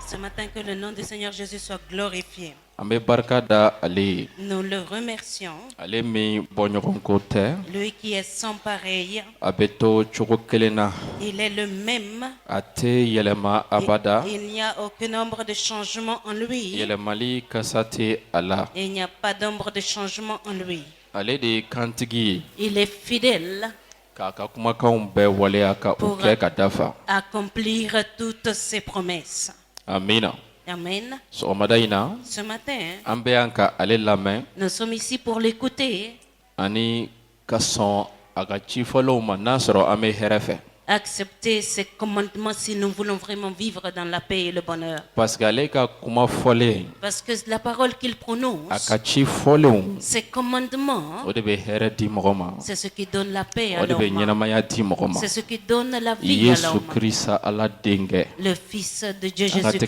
Ce matin, que le nom du Seigneur Jésus soit glorifié. Nous le remercions. Lui qui est sans pareil. Il est le même. Il n'y a aucun ombre de changement en lui. Il n'y a pas d'ombre de changement en lui. Il est fidèle pour accomplir toutes ses promesses. Amen. Amen. Ce matin, nous sommes ici pour l'écouter. Accepter ses commandements si nous voulons vraiment vivre dans la paix et le bonheur. Parce que la parole qu'il prononce, ses commandements, c'est ce qui donne la paix à l'homme. C'est ce qui donne la vie à l'homme. Le Fils de Dieu Jésus-Christ.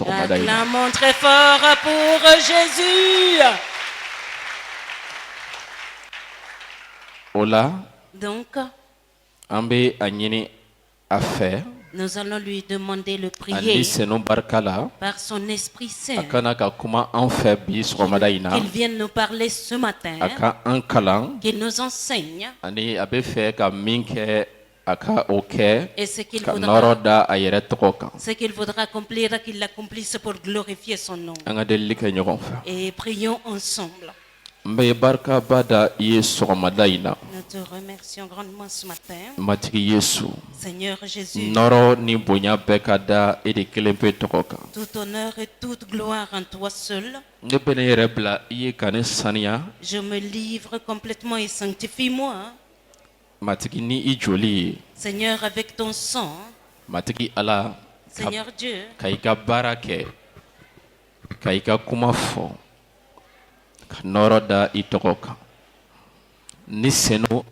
Acclamons très fort pour Jésus. Donc, nous allons lui demander le prier par son Esprit Saint qu'il vienne nous parler ce matin, qu'il nous enseigne et ce qu'il voudra accomplir, qu'il l'accomplisse pour glorifier son nom. Et prions ensemble. Nous te remercions grandement ce matin. Seigneur Jésus, tout honneur et toute gloire en toi seul. Je me livre complètement et sanctifie-moi. Seigneur, avec ton sang, Seigneur Dieu, Noroda itokoka niseno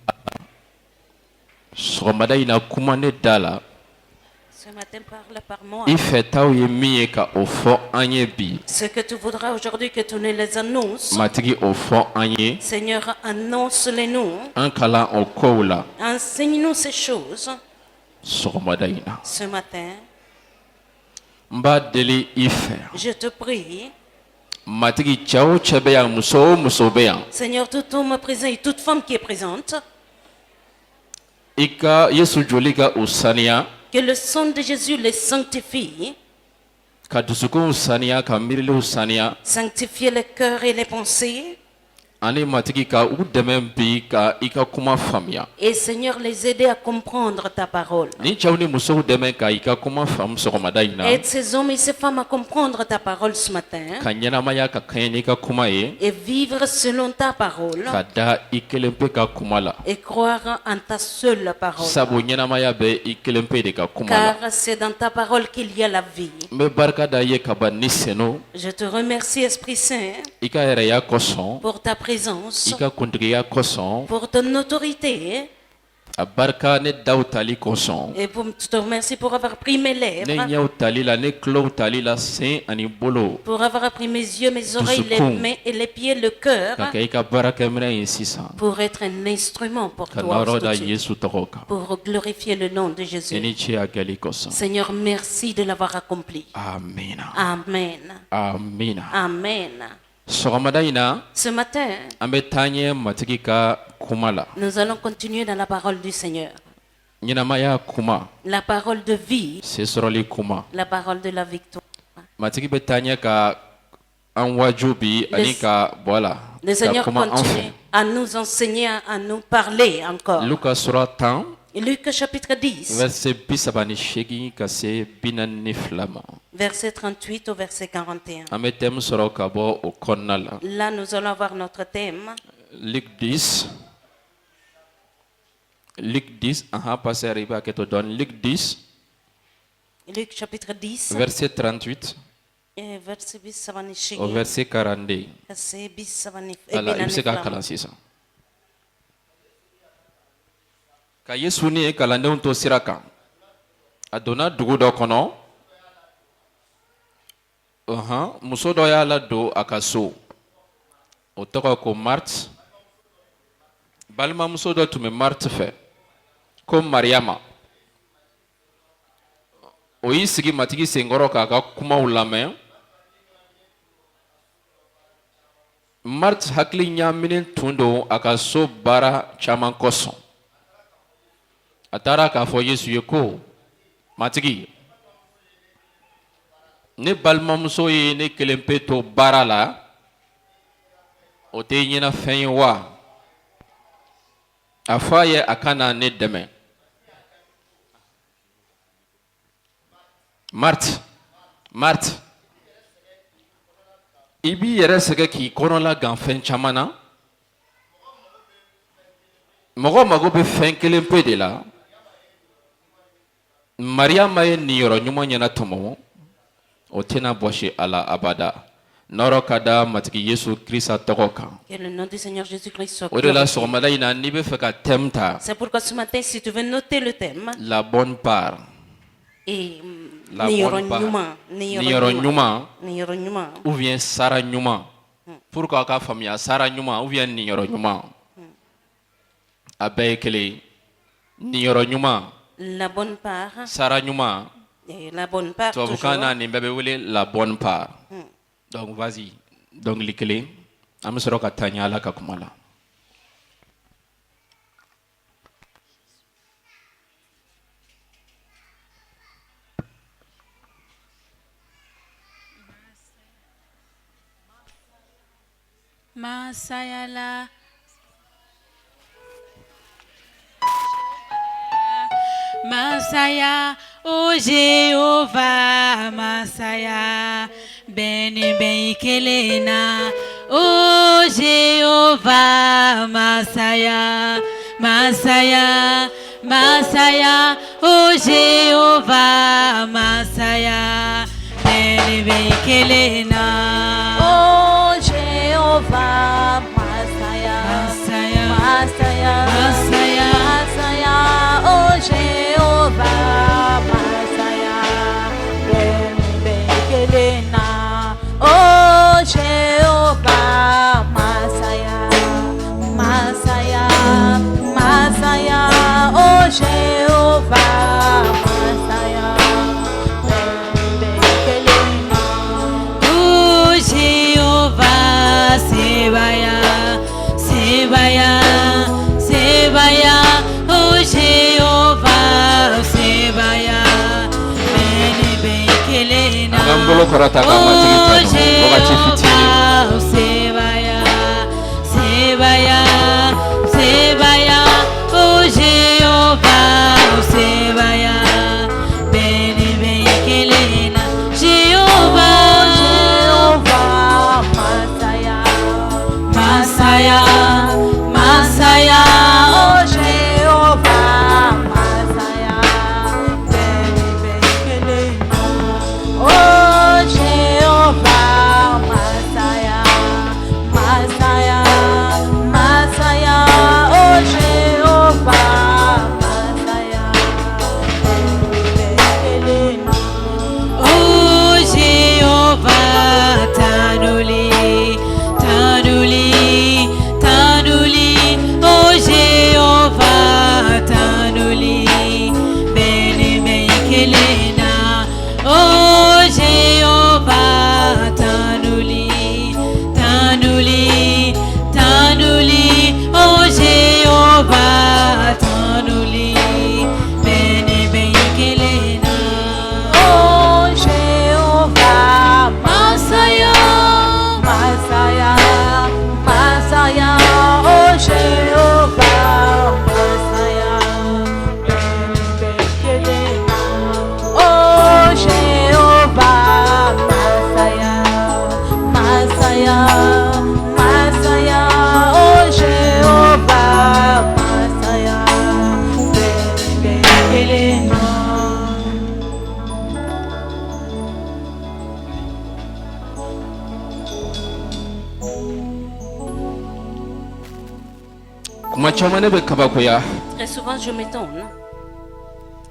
sogomada ina kumane dala ce matin parle par moi. Ifetaw yemieka ofo anyebi. Ce que tu voudras aujourd'hui que tu nous les annonces. Matigi ofo anye. Seigneur, annonce-les nous. Ankala okoula. Enseigne-nous ces choses. Sogomada ina. Ce matin, mba deli ife. je te prie. Seigneur, tout homme présent et toute femme qui est présente, que le sang de Jésus les sanctifie, sanctifier les cœurs et les pensées, et Seigneur, les aider à comprendre ta parole. Aide ces hommes et ces femmes à comprendre ta parole ce matin et vivre selon ta parole et croire en ta seule parole, car c'est dans ta parole qu'il y a la vie. Je te remercie, Esprit Saint, pour ta présence, pour ton autorité, et je te remercie pour avoir pris mes lèvres, pour avoir pris mes yeux, mes oreilles, les mains et les pieds, le cœur, pour être un instrument pour toi, pour glorifier le nom de Jésus. Seigneur, merci de l'avoir accompli. Amen. Amen. Amen. Amen. Ce matin, nous allons continuer dans la parole du Seigneur. La parole de vie, la parole de la victoire. Le Seigneur continue à nous enseigner, à nous parler encore. Luc chapitre 10, verset 38 au verset 41. Là, nous allons avoir notre thème. Luc 10. Luc 10, Luc 10, Luc chapitre 10, verset 38 au verset 42. Ka Yesu ni kalandenw to sira kan a donna dugu dɔ kɔnɔ muso dɔ y'a ladon a ka so o tɔgɔ ko Marthe balimamuso dɔ tun bɛ Marthe fɛ ko Mariama o y'i sigi matigi senkɔrɔ k'a ka kumaw lamɛn. Marthe hakili ɲaaminen tun don a ka so baara caman kosɔn. A taara k'a fɔ Yesu ye ko, matigi, ne balimamuso ye ne kelen pe to baara la, o tɛ ɲɛna fɛn ye wa? A fɔ a ye a ka na ne dɛmɛ. Marthe, i b'i yɛrɛ sɛgɛ k'i kɔnɔla gan fɛn caman na. Mɔgɔ mago bɛ fɛn kelen pe de la. Mariama ye nin yɔrɔ ɲuman ɲɛna tɔmɔ, o tɛna bɔsi a la abada. N'ɔrɔ ka da matigi Yesu Kirista tɔgɔ kan. Que le nom du Seigneur Jésus-Christ soit O de la glorifié. sɔgɔmada in na n'i bɛ fɛ ka thème ta. C'est pourquoi ce matin, si tu veux noter le thème, La bonne part. et La bonne part. Niyɔrɔ ɲuman. Ou bien sara ɲuman. Pour k'a ka faamuya sara ɲuman ou bien niyɔrɔ ɲuman. A bɛɛ ye kelen ye. Niyɔrɔ ɲuman. La bonne part. Sara ɲuman. Et la bonne part. Tubabukan na nin bɛɛ bɛ wele la bonne part. Donc vas-y. Dɔnkili kelen. An bɛ sɔrɔ ka taa ɲɛ Ala ka kuma la. Masayala Masaya, oh Jéhovah, Masaya, Beni Kelena, oh Jéhovah, Masaya, Masaya, Masaya, oh Jéhovah, Masaya, Beni Kelena, oh Jéhovah, Masaya, Masaya, Masaya, Masaya, Masaya, oh Jéhovah, Masaya, Bekelena, oh Jéhovah, Masaya, Masaya, Masaya, oh Jéhovah, Masaya, Bekelena, oh Jéhovah, Sebaya, Sebaya, Sebaya, oh Jéhovah, Sebaya, Beni Bekelena, An bolo kɔrɔta ka matigi oh tanu wagati fitinin. Jéhovah, Sebaya, Sebaya, Sebaya, oh Jéhovah, Sebaya, Beni Bekelena, Jéhovah, Jéhovah, Masaya, Masaya, Masaya, oh Jéhovah, Masaya, Bekelena, oh Jéhovah, Masaya, Masaya, Masaya, oh Jéhovah, Masaya, Bekelena. oh Jéhovah, Tanuli, Tanuli, Tanuli, oh Jéhovah, Tanuli, Beni Bekelena, oh Jéhovah, Tanuli, Tanuli, Tanuli, oh Jéhovah, Tanuli, Beni Bekelena, Oh Jéhovah, Masaya, Masaya, Masaya, oh Jéhovah, Masaya, Bekelena, oh Jéhovah, Masaya, Masaya, Masaya, oh Jéhovah, Masaya, Bekelena. Kuma caman ne bɛ kabakoya, Très souvent, je m'étonne.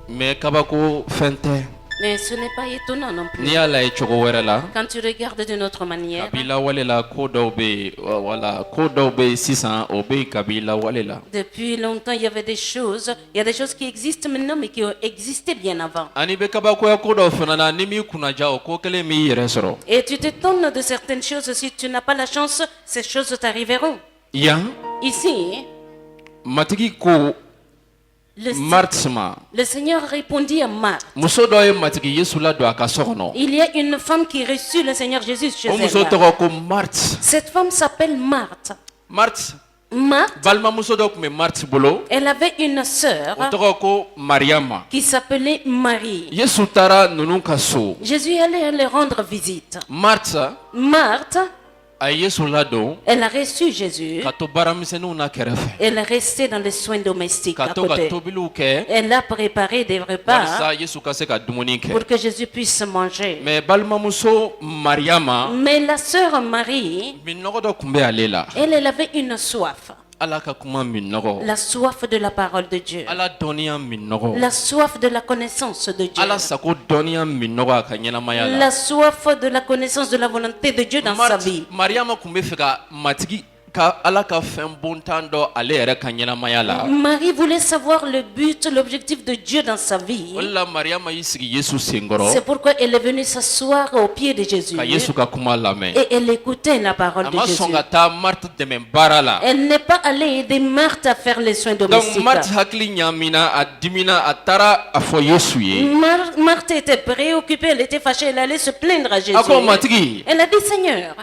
mais kabako fɛn tɛ. Mais ce n'est pas étonnant non plus. Quand tu regardes d'une autre manière, depuis longtemps, il y avait des choses, il y a des choses qui existent maintenant, mais qui ont existé bien avant. Et tu t'étonnes de certaines choses, si tu n'as pas la chance, ces choses t'arriveront. Ici, le Seigneur répondit à Marthe. Il y a une femme qui reçut le Seigneur Jésus chez elle. Cette femme s'appelle Marthe. Marthe, elle avait une sœur qui s'appelait Marie. Jésus allait lui rendre visite. Marthe, elle a reçu Jésus. Elle est restée dans les soins domestiques à côté. Elle a préparé des repas pour que Jésus puisse manger. Mais la sœur Marie, elle avait une soif. La soif de la parole de Dieu. La soif de la connaissance de Dieu. La soif de la connaissance de la volonté de Dieu dans sa vie. Marie voulait savoir le but, l'objectif de Dieu dans sa vie. C'est pourquoi elle est venue s'asseoir au pied de Jésus. Et elle écoutait la parole de Jésus. Elle n'est pas allée aider Marthe à faire les soins domestiques. Marthe était préoccupée, elle était fâchée, elle allait se plaindre à Jésus. Elle a dit, Seigneur,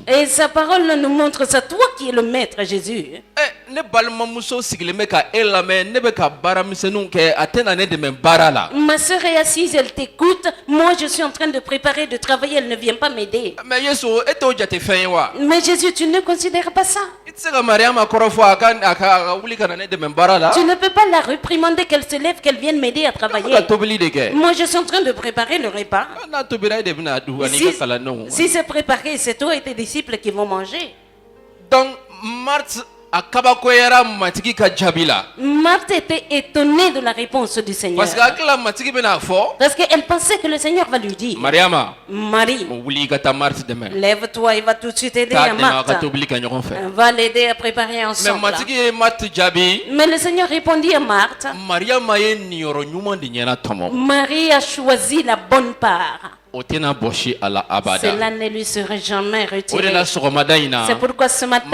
et sa parole nous montre ça, toi qui es le maître Jésus. Ma soeur est assise, elle t'écoute. Moi je suis en train de préparer, de travailler, elle ne vient pas m'aider. Mais Jésus, tu ne considères pas ça? Tu ne peux pas la réprimander qu'elle se lève, qu'elle vienne m'aider à travailler. Moi je suis en train de préparer le repas. Si c'est préparé, c'est toi et tes disciples qui vont manger. Donc Marthe était étonnée de la réponse du Seigneur. Parce qu'elle pensait que le Seigneur va lui dire, Marie, lève-toi, il va tout de suite aider à Marthe. On va l'aider à préparer ensemble. Mais le Seigneur répondit à Marthe, Marie a choisi la bonne part. Cela ne lui serait jamais retiré. C'est pourquoi ce matin,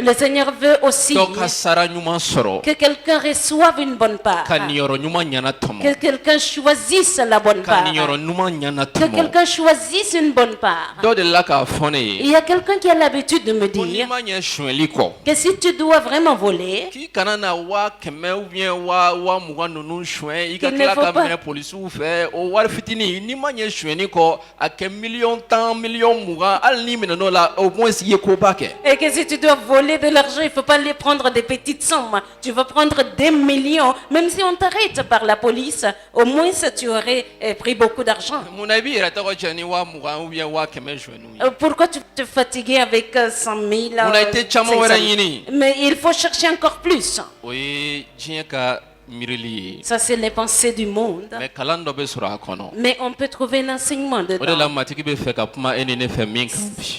le Seigneur veut aussi que quelqu'un reçoive une bonne part, que quelqu'un choisisse la bonne part, que quelqu'un choisisse une bonne part. Il y a quelqu'un qui a l'habitude de me dire que si tu dois vraiment voler, qu'il ne faut pas et que si tu dois voler de l'argent, il ne faut pas les prendre des petites sommes. Tu vas prendre des millions. Même si on t'arrête par la police, au moins tu aurais pris beaucoup d'argent. Pourquoi tu te fatigues avec 100 000? Mais il faut chercher encore plus. Ça, c'est les pensées du monde. Mais on peut trouver l'enseignement dedans.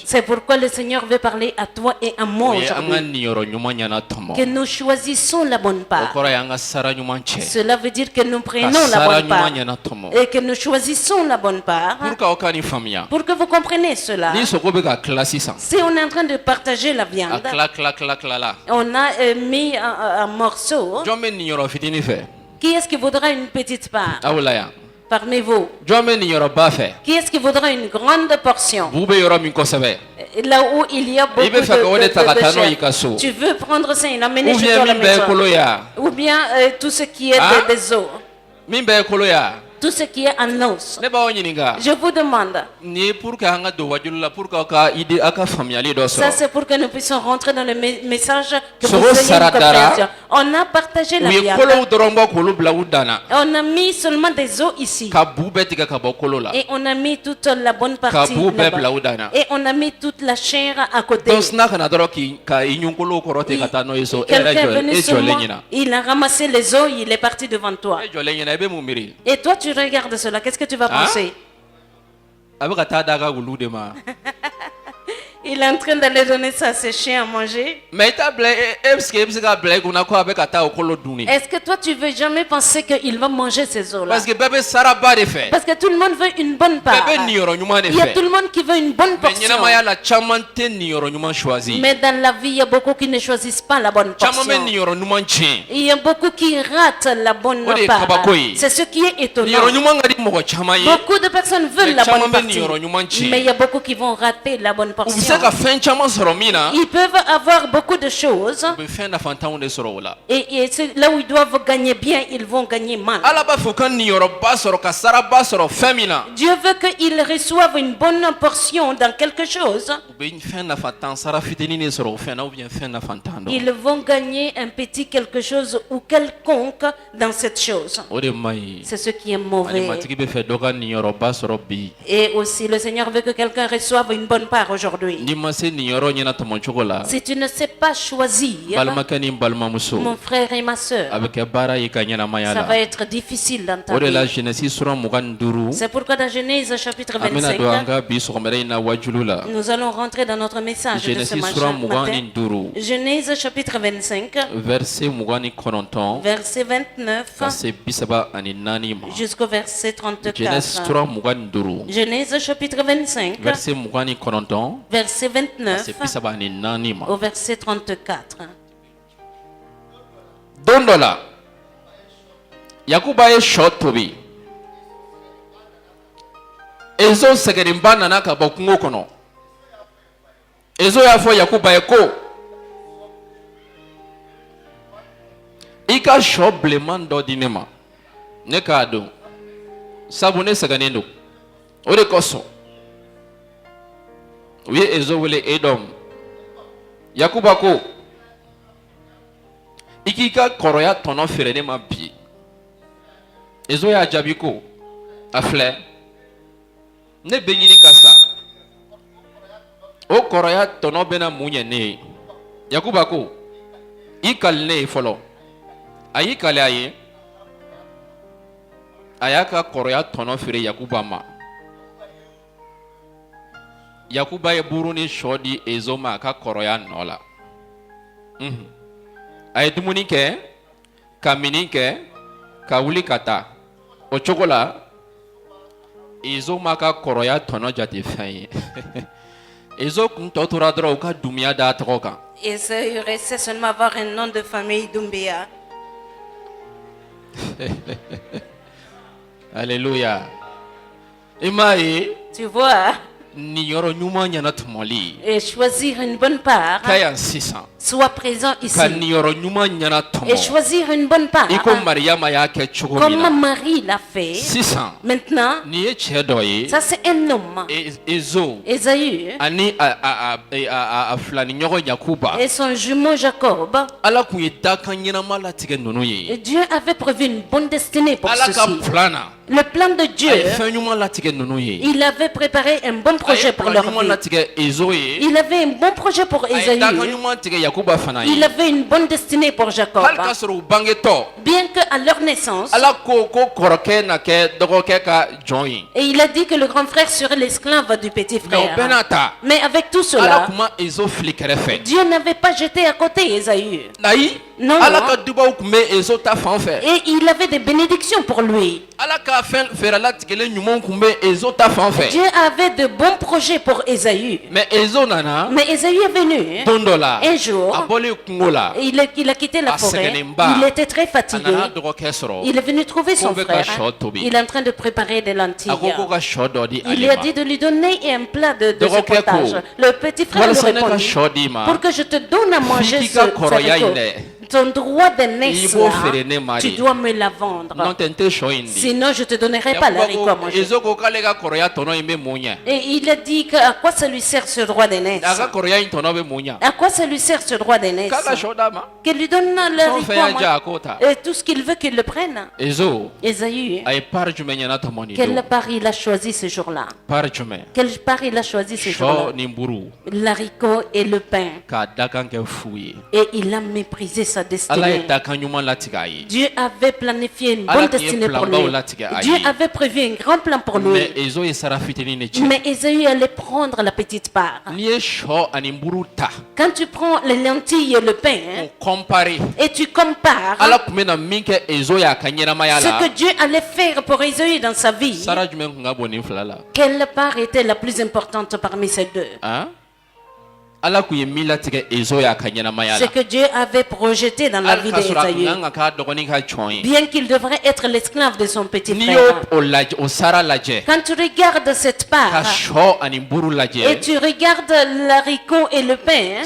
C'est pourquoi le Seigneur veut parler à toi et à moi aujourd'hui. Que nous choisissons la bonne part. Cela veut dire que nous prenons la bonne part. Et que nous choisissons la bonne part. Pour que vous compreniez cela. Si on est en train de partager la viande, on a mis un morceau. Qui est-ce qui voudra une petite part parmi vous? Qui est-ce qui voudra une grande portion? Là où il y a beaucoup de chair. Tu veux prendre ça et l'amener chez toi à la maison? Ou bien tout ce qui est des os. tout ce qui est en os. Je vous demande. Ça, c'est pour que nous puissions rentrer dans le message que vous ayez une compréhension. On a partagé la viande. On a mis seulement des os ici. Et on a mis toute la bonne partie là-bas. Et on a mis toute la chair à côté. Quelqu'un est venu sur moi, il a ramassé les os, il est parti devant toi. Et toi, tu regardes cela, qu'est-ce que tu vas penser? Il est en train d'aller donner ça à ses chiens à manger. Est-ce que toi tu veux jamais penser qu'il va manger ces os-là? Parce que tout le monde veut une bonne part. Il y a tout le monde qui veut une bonne portion. Mais dans la vie, il y a beaucoup qui ne choisissent pas la bonne portion. Il y a beaucoup qui ratent la bonne part. C'est ce qui est étonnant. Beaucoup de personnes veulent la bonne partie. Mais il y a beaucoup qui vont rater la bonne portion. Ils peuvent avoir beaucoup de choses. Et c'est là où ils doivent gagner bien, ils vont gagner mal. Dieu veut qu'ils reçoivent une bonne portion dans quelque chose. Ils vont gagner un petit quelque chose ou quelconque dans cette chose. C'est ce qui est mauvais. Et aussi le Seigneur veut que quelqu'un reçoive une bonne part aujourd'hui. Si tu ne sais pas choisir, mon frère et ma soeur, ça va être difficile dans ta vie. C'est pourquoi dans Genèse chapitre 25, nous allons rentrer dans notre message de ce matin. Genèse chapitre 25, verset 29 jusqu'au verset 34. Genèse chapitre 25, verset 29 au verset 34. Dondola Yakuba ye short tobi ezo segerimba nana ka bokungo kono ezo ya fo Yakuba ye ko ika shobleman do dinema ne kado sabune seganendo ore koso wiye ezo wele Edom Yakuba ko ikika koroya tono ferene ma bi ezo ya jabiko afle ne benyini kasa o koroya tono bena munye ne Yakuba ko ikal ne folo ayi kale ayi ayaka koroya tono fere Yakuba ma Yakuba ye buruni shodi ezo ma ka koroya nola ay dumuni ke kamini ke ka wuli kata o chokola ezo ma ka koroya tono jati fay ezo kun totura dro ka dumia da troka et c'est resté seulement avoir un nom de famille Doumbia. Alléluia. Imae tu vois et choisir une bonne part. Sois présent ici. Et choisir une bonne part. Comme Marie l'a fait. Maintenant, ça c'est un homme. Ésaü et son jumeau Jacob. Et Dieu avait prévu une bonne destinée pour ceci. Le plan de Dieu, il avait préparé un bon projet pour leur vie. Il avait un bon projet pour Ésaü. Il avait une bonne destinée pour Jacob. Bien qu'à leur naissance, et il a dit que le grand frère serait l'esclave du petit frère. Mais avec tout cela, Dieu n'avait pas jeté à côté Ésaü. Non. Et il avait des bénédictions pour lui. Dieu avait de bons projets pour Ésaü. Mais Ésaü est venu un jour. Il a quitté la forêt. Il était très fatigué. Il est venu trouver son frère. Il est en train de préparer des lentilles. Il lui a dit de lui donner un plat de ce potage. Le petit frère lui répondit, pour que je te donne à manger ce haricot. ton droit d'aînesse là, tu dois me la vendre. Sinon je te donnerai pas l'haricot à manger. Et il a dit que à quoi ça lui sert ce droit d'aînesse? À quoi ça lui sert ce droit d'aînesse? Qu'il lui donne l'haricot à manger. Et tout ce qu'il veut qu'il le prenne. Ésaü, quel part il a choisi ce jour-là? Quel part il a choisi ce jour-là? L'haricot et le pain. Et il a méprisé sa destinée. Dieu avait planifié une bonne destinée pour lui. Dieu avait prévu un grand plan pour lui. Mais Ésaü allait prendre la petite part. Quand tu prends les lentilles et le pain et tu compares ce que Dieu allait faire pour Ésaü dans sa vie, quelle part était la plus importante parmi ces deux? Ce que Dieu avait projeté dans la vie d'Ésaü, bien qu'il devrait être l'esclave de son petit frère. Quand tu regardes cette part et tu regardes l'haricot et le pain,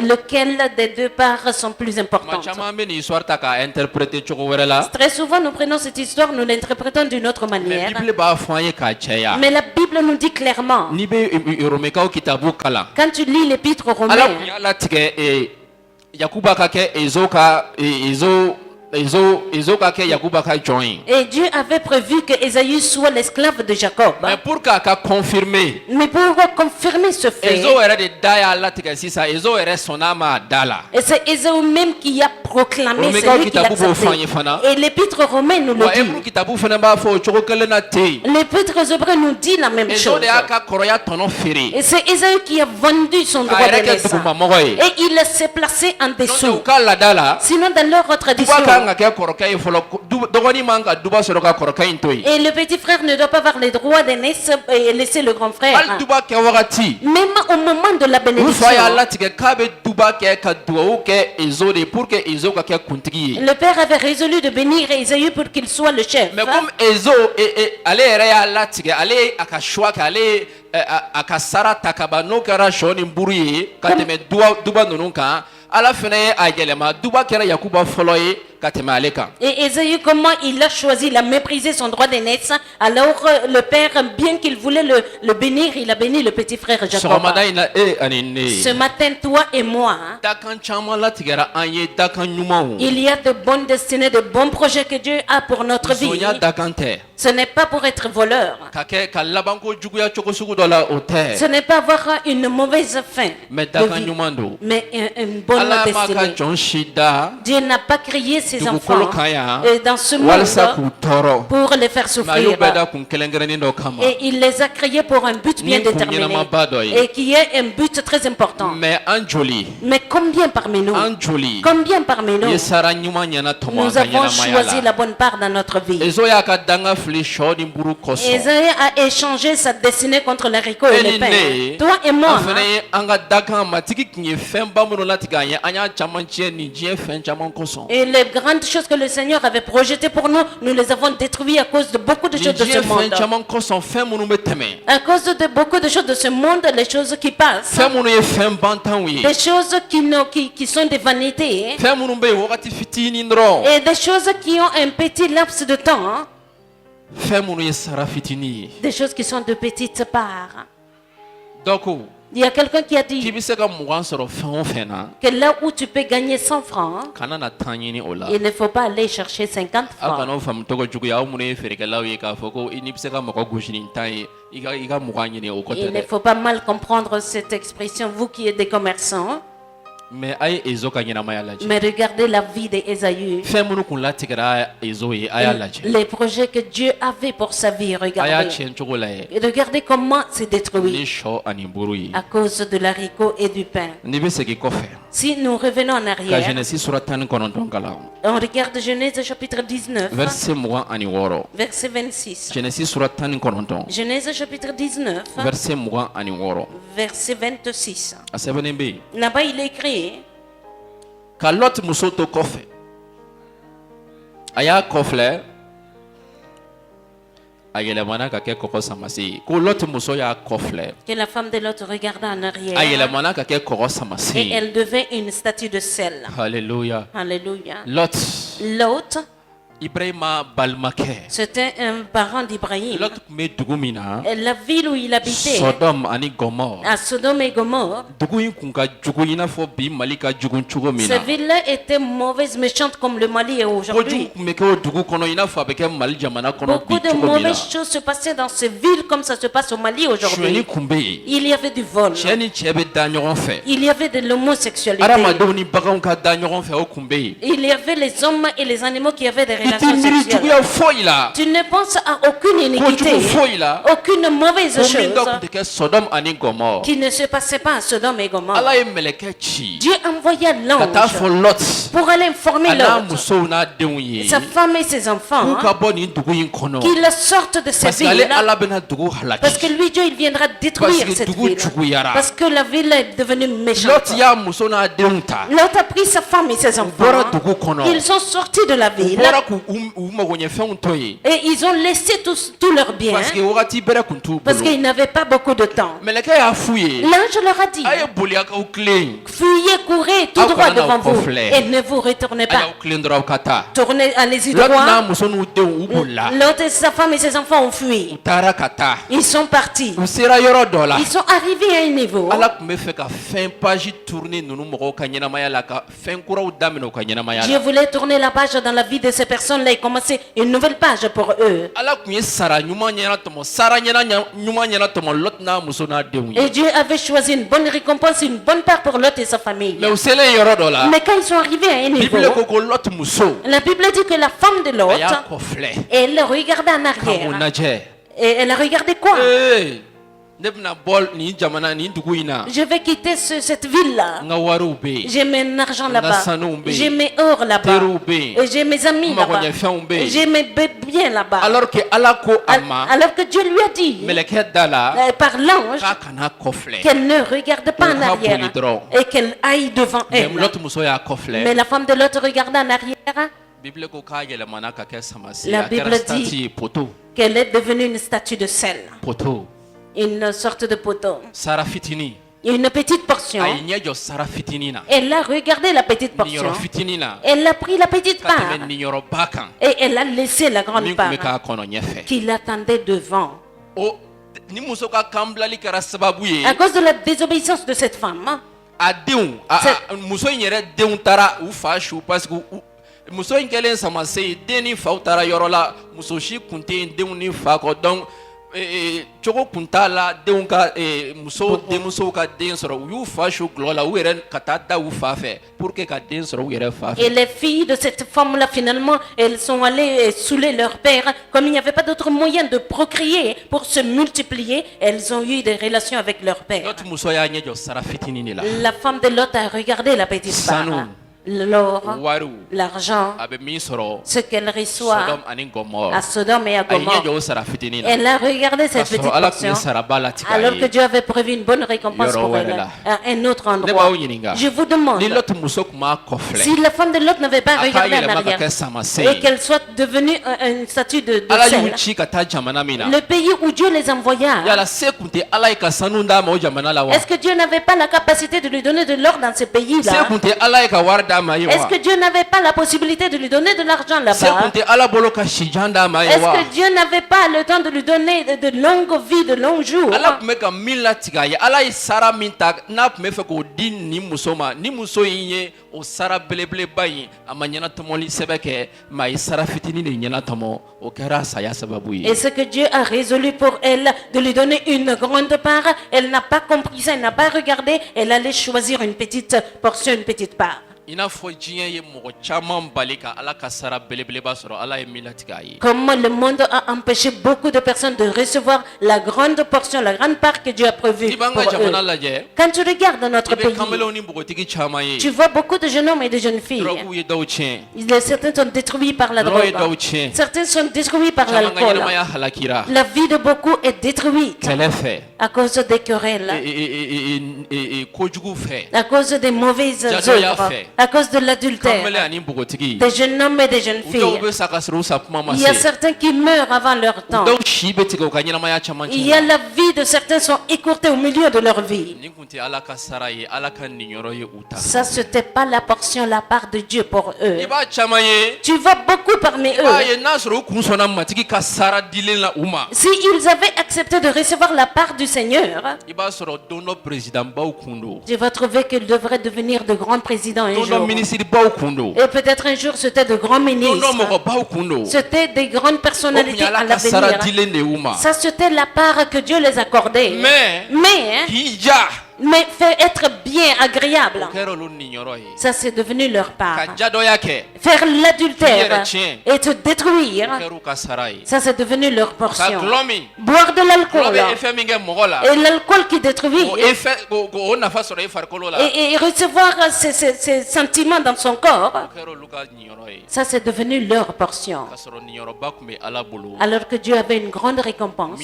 lequel des deux parts sont plus importantes? Très souvent nous prenons cette histoire, nous l'interprétons d'une autre manière. Mais la Bible nous dit clairement, quand tu lis l'épître aux Romains, et Dieu avait prévu que Ésaü soit l'esclave de Jacob. Mais pour confirmer ce fait, et c'est Ésaü même qui a proclamé, c'est lui qui l'a accepté. Et l'épître aux Romains nous le dit. L'épître aux Hébreux nous dit la même chose. Et c'est Ésaü qui a vendu son droit d'aînesse. Et il s'est placé en dessous. Sinon dans leur tradition, et le petit frère ne doit pas avoir les droits d'aînesse et laisser le grand frère. Même au moment de la bénédiction, le père avait résolu de bénir Ésaü pour qu'il soit le chef. Mais comme et Ésaü, comment il a choisi, il a méprisé son droit d'aînesse. Alors le père, bien qu'il voulait le bénir, il a béni le petit frère Jacob. Ce matin, toi et moi, il y a de bonnes destinées, de bons projets que Dieu a pour notre vie. Ce n'est pas pour être voleur. Ce n'est pas avoir une mauvaise fin de vie, mais une bonne destinée. Dieu n'a pas créé ses enfants dans ce monde pour les faire souffrir. Et il les a créés pour un but bien déterminé et qui est un but très important. Mais combien parmi nous, nous avons choisi la bonne part dans notre vie? Ésaü a échangé sa destinée contre l'haricot et le pain. Toi et moi, et les grandes choses que le Seigneur avait projetées pour nous, nous les avons détruites à cause de beaucoup de choses de ce monde. À cause de beaucoup de choses de ce monde, les choses qui passent, des choses qui sont des vanités, et des choses qui ont un petit laps de temps, des choses qui sont de petites parts. Il y a quelqu'un qui a dit que là où tu peux gagner 100 francs, il ne faut pas aller chercher 50 francs. Il ne faut pas mal comprendre cette expression, vous qui êtes des commerçants. Mais regardez la vie d'Ésaü. Les projets que Dieu avait pour sa vie, regardez. Et regardez comment c'est détruit à cause de l'haricot et du pain. Si nous revenons en arrière, on regarde Genèse chapitre 19, verset 26. Genèse chapitre 19, verset 26. Là-bas il est écrit Kalot musoto kofe aya kofle Que la femme de l'autre regarda en arrière. Et elle devint une statue de sel. Alléluia. Alléluia. Lot. Lot. C'était un parent d'Ibrahim. La ville où il habitait, à Sodome et Gomorre, cette ville-là était mauvaise, méchante comme le Mali est aujourd'hui. Beaucoup de mauvaises choses se passaient dans ces villes comme ça se passe au Mali aujourd'hui. Il y avait du vol. Il y avait de l'homosexualité. Il y avait les hommes et les animaux qui avaient des tu ne penses à aucune iniquité, aucune mauvaise chose qui ne se passait pas à Sodome et Gomorre. Dieu envoya l'ange pour aller informer Lot, sa femme et ses enfants, qu'ils sortent de cette ville, parce que lui, Dieu, il viendra détruire cette ville, parce que la ville est devenue méchante. Lot a pris sa femme et ses enfants, ils sont sortis de la ville. Et ils ont laissé tous leurs biens parce qu'ils n'avaient pas beaucoup de temps. L'ange leur a dit, fuyez, courez tout droit devant vous et ne vous retournez pas. Tournez, allez-y droit. L'autre, sa femme et ses enfants ont fui. Ils sont partis. Ils sont arrivés à un niveau. Je voulais tourner la page dans la vie de ces personnes-là et commencer une nouvelle page pour eux. Et Dieu avait choisi une bonne récompense, une bonne part pour Lot et sa famille. Mais quand ils sont arrivés à un niveau, la Bible dit que la femme de Lot, elle regardait en arrière. Et elle a regardé quoi? Je vais quitter cette ville-là. J'ai mon argent là-bas. J'ai mes or là-bas. J'ai mes amis là-bas. J'ai mes biens là-bas. Alors que Dieu lui a dit par l'ange qu'elle ne regarde pas en arrière et qu'elle aille devant elle. Mais la femme de l'autre regarda en arrière. La Bible dit qu'elle est devenue une statue de sel. Une sorte de poteau. Une petite portion. Elle a regardé la petite portion. Elle a pris la petite part. Et elle a laissé la grande part qui l'attendait devant. À cause de la désobéissance de cette femme. Et les filles de cette femme-là, finalement, elles sont allées saouler leur père. Comme il n'y avait pas d'autre moyen de procréer pour se multiplier, elles ont eu des relations avec leur père. La femme de Lot a regardé la petite part. L'or, l'argent, ce qu'elle reçoit à Sodome et à Gomorre. Elle a regardé cette petite portion alors que Dieu avait prévu une bonne récompense pour elle à un autre endroit. Je vous demande, si la femme de Lot n'avait pas regardé en arrière et qu'elle soit devenue une statue de sel, le pays où Dieu les envoya, est-ce que Dieu n'avait pas la capacité de lui donner de l'or dans ce pays-là? Est-ce que Dieu n'avait pas la possibilité de lui donner de l'argent là-bas? Est-ce que Dieu n'avait pas le temps de lui donner de longues vies, de longs jours? Et ce que Dieu a résolu pour elle de lui donner une grande part, elle n'a pas compris ça, elle n'a pas regardé, elle allait choisir une petite portion, une petite part. Comment le monde a empêché beaucoup de personnes de recevoir la grande portion, la grande part que Dieu a prévue pour eux. Quand tu regardes dans notre pays, tu vois beaucoup de jeunes hommes et de jeunes filles. Certains sont détruits par la drogue. Certains sont détruits par l'alcool. La vie de beaucoup est détruite à cause des querelles, à cause des mauvaises œuvres, à cause de l'adultère, des jeunes hommes et des jeunes filles. Il y a certains qui meurent avant leur temps Il y a la vie de certains sont écourtés au milieu de leur vie. Ça, c'était pas la portion, la part de Dieu pour eux. Tu vois beaucoup parmi eux. Si ils avaient accepté de recevoir la part du Seigneur, tu vas trouver qu'ils devraient devenir de grands présidents un jour. Et peut-être un jour, c'était de grands ministres. C'était des grandes personnalités à l'avenir. Ça, c'était la part que Dieu les accordait. Mais faire être bien agréable, ça c'est devenu leur part. Faire l'adultère et te détruire, ça c'est devenu leur portion. Boire de l'alcool et l'alcool qui détruit et recevoir ces sentiments dans son corps, ça c'est devenu leur portion. Alors que Dieu avait une grande récompense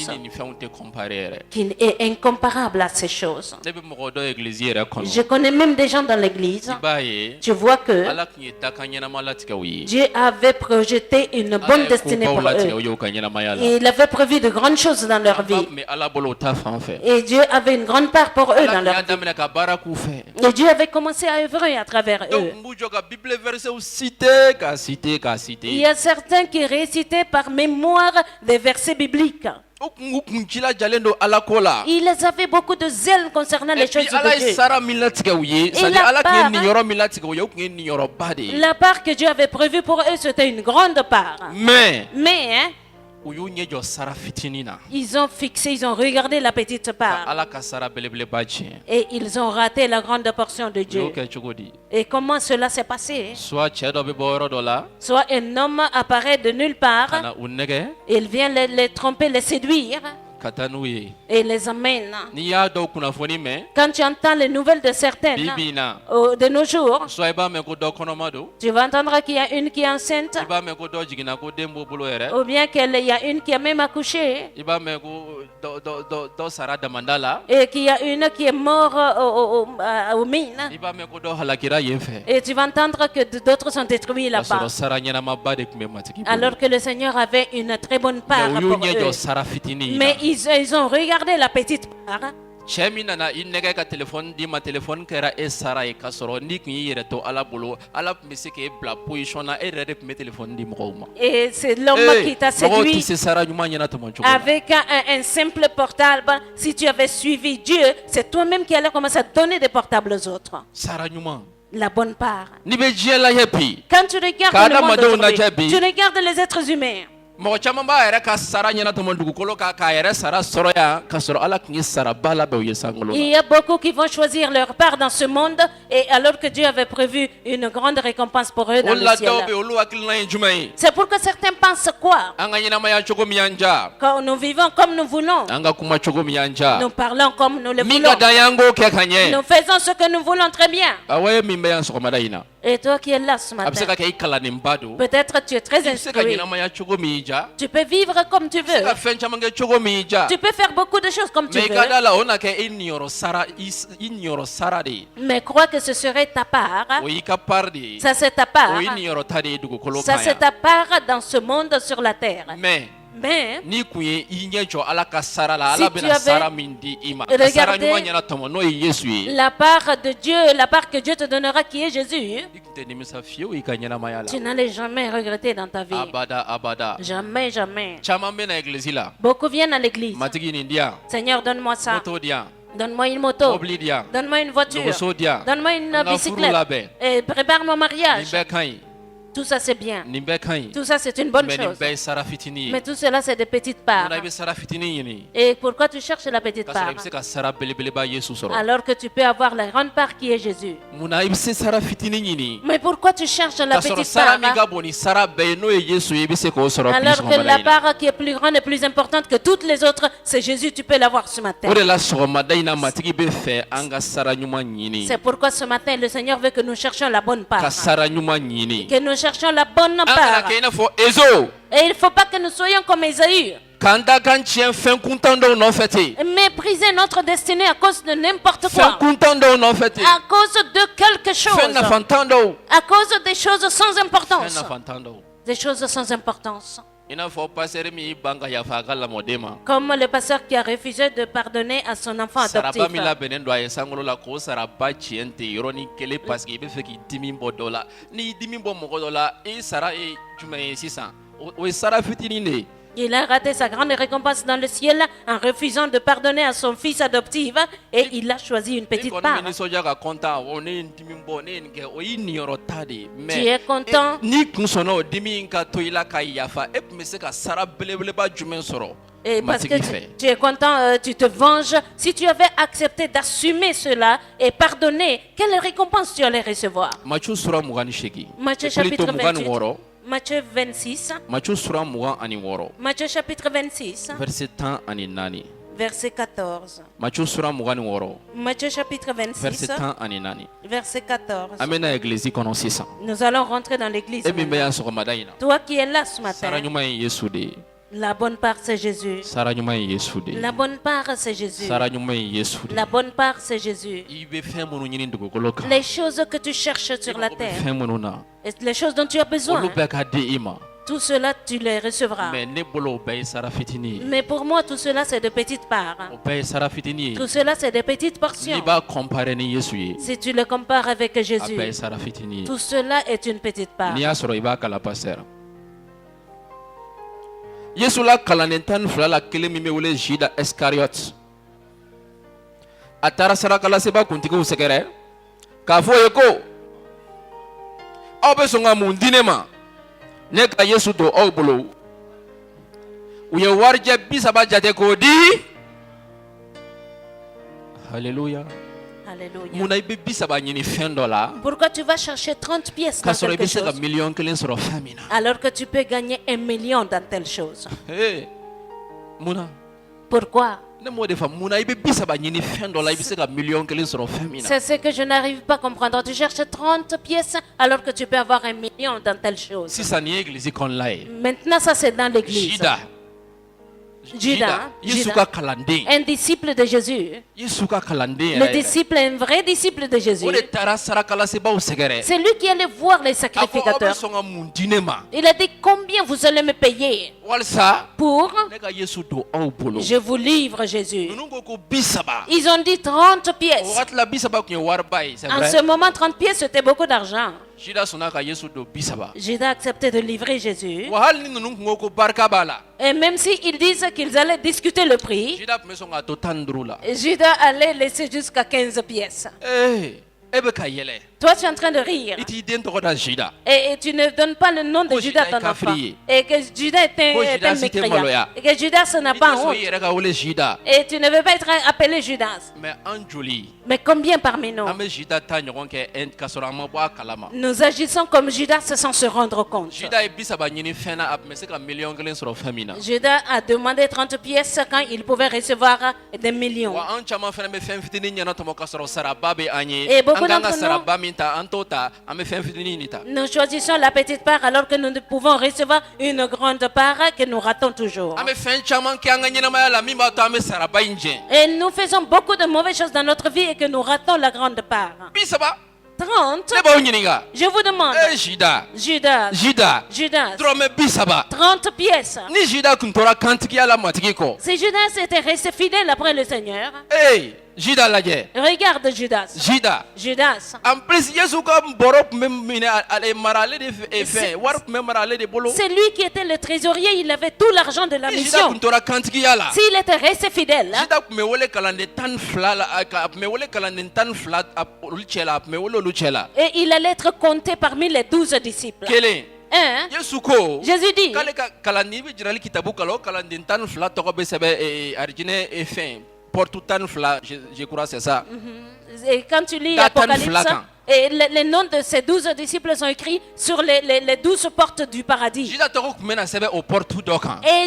qui est incomparable à ces choses. Je connais même des gens dans l'église. Tu vois que Dieu avait projeté une bonne destinée pour eux. Il avait prévu de grandes choses dans leur vie. Et Dieu avait une grande part pour eux dans leur vie. Et Dieu avait commencé à œuvrer à travers eux. Il y a certains qui récitaient par mémoire des versets bibliques. Ils avaient beaucoup de zèle concernant les choses de Dieu. Et la part que Dieu avait prévue pour eux, c'était une grande part. Mais ils ont fixé, ils ont regardé la petite part. Et ils ont raté la grande portion de Dieu. Et comment cela s'est passé? Soit un homme apparaît de nulle part. Il vient les tromper, les séduire. Et les amène. Quand tu entends les nouvelles de certaines de nos jours, tu vas entendre qu'il y a une qui est enceinte, ou bien qu'il y a une qui a même accouché, et qu'il y a une qui est morte aux mines, et tu vas entendre que d'autres sont détruits là-bas, alors que le Seigneur avait une très bonne part pour eux. Mais ils ont regardé la petite part. Et c'est l'homme qui t'a séduit avec un simple portable. Si tu avais suivi Dieu, c'est toi-même qui allais commencer à donner des portables aux autres. La bonne part. Quand tu regardes le monde d'aujourd'hui, tu regardes les êtres humains. Il y a beaucoup qui vont choisir leur part dans ce monde, et alors que Dieu avait prévu une grande récompense pour eux dans le ciel. C'est pourquoi certains pensent quoi? Quand nous vivons comme nous voulons, nous parlons comme nous le voulons, nous faisons ce que nous voulons très bien. Et toi qui es là ce matin, peut-être tu es très instruit. Tu peux vivre comme tu veux. Tu peux faire beaucoup de choses comme tu veux. Mais crois que ce serait ta part. Ça c'est ta part. Ça c'est ta part dans ce monde sur la terre. Mais si tu avais regardé la part de Dieu, la part que Dieu te donnera qui est Jésus, tu n'allais jamais regretter dans ta vie. Jamais, jamais. Beaucoup viennent à l'église. Seigneur, donne-moi ça. Donne-moi une moto. Donne-moi une voiture. Donne-moi une bicyclette. Et prépare mon mariage. Tout ça c'est bien. Tout ça c'est une bonne chose. Mais tout cela c'est des petites parts. Et pourquoi tu cherches la petite part alors que tu peux avoir la grande part qui est Jésus? Mais pourquoi tu cherches la petite part alors que la part qui est plus grande et plus importante que toutes les autres, c'est Jésus? Tu peux l'avoir ce matin. C'est pourquoi ce matin le Seigneur veut que nous cherchions la bonne part, que nous cherchons la bonne part. Et il ne faut pas que nous soyons comme Ésaü, mépriser notre destinée à cause de n'importe quoi, à cause de quelque chose, à cause des choses sans importance. Des choses sans importance. Comme le pasteur qui a refusé de pardonner à son enfant adoptif. Il a raté sa grande récompense dans le ciel en refusant de pardonner à son fils adoptif et il a choisi une petite part. Tu es content? Et parce que tu es content, tu te venges. Si tu avais accepté d'assumer cela et pardonner, quelle récompense tu allais recevoir? Matthieu chapitre 28. Matthieu 26. Matthieu chapitre 26. Verset 14. Matthieu chapitre 26. Verset 14. Nous allons rentrer dans l'église. Toi qui es là ce matin. La bonne part c'est Jésus. La bonne part c'est Jésus. La bonne part c'est Jésus. Les choses que tu cherches sur la terre, les choses dont tu as besoin, tout cela tu les recevras. Mais pour moi tout cela c'est de petites parts. Tout cela c'est de petites portions. Si tu le compares avec Jésus, tout cela est une petite part. Yesu la kalanen fila la kelen min bɛ wele Juda Iscariot a taara sarakalaseba kuntigiw sɛgɛrɛ k'a fɔ ye ko aw bɛ sɔn ka mun di ne ma ne ka Yesu don aw bolo u ye warijɛ 30 jate k'o di. Alléluia. Alléluia. Pourquoi tu vas chercher 30 pièces dans quelque chose alors que tu peux gagner 1 million dans telle chose? Pourquoi? C'est ce que je n'arrive pas à comprendre. Tu cherches 30 pièces alors que tu peux avoir 1 million dans telle chose. Maintenant ça c'est dans l'église. Judas, un disciple de Jésus. Le disciple, un vrai disciple de Jésus. C'est lui qui allait voir les sacrificateurs. Il a dit combien vous allez me payer pour je vous livre Jésus. Ils ont dit 30 pièces. En ce moment 30 pièces c'était beaucoup d'argent. Judas a accepté de livrer Jésus. Et même s'ils disent qu'ils allaient discuter le prix, Judas allait laisser jusqu'à 15 pièces. Toi, tu es en train de rire. Et tu ne donnes pas le nom de Judas à ton enfant. Et que Judas est un mécréant. Et que Judas n'a pas honte. Et tu ne veux pas être appelé Judas. Mais combien parmi nous nous agissons comme Judas sans se rendre compte? Judas a demandé 30 pièces quand il pouvait recevoir des millions. Et beaucoup d'entre nous choisissons la petite part alors que nous ne pouvons recevoir une grande part que nous ratons toujours. Et nous faisons beaucoup de mauvaises choses dans notre vie et que nous ratons la grande part. 30. Je vous demande. Judas. 30 pièces. Si Judas était resté fidèle après le Seigneur. Regarde Judas. C'est lui qui était le trésorier, il avait tout l'argent de la mission. S'il était resté fidèle, et il allait être compté parmi les 12 disciples. Jésus dit, je crois c'est ça. Et quand tu lis l'Apocalypse, et les noms de ces 12 disciples sont écrits sur les 12 portes du paradis. Et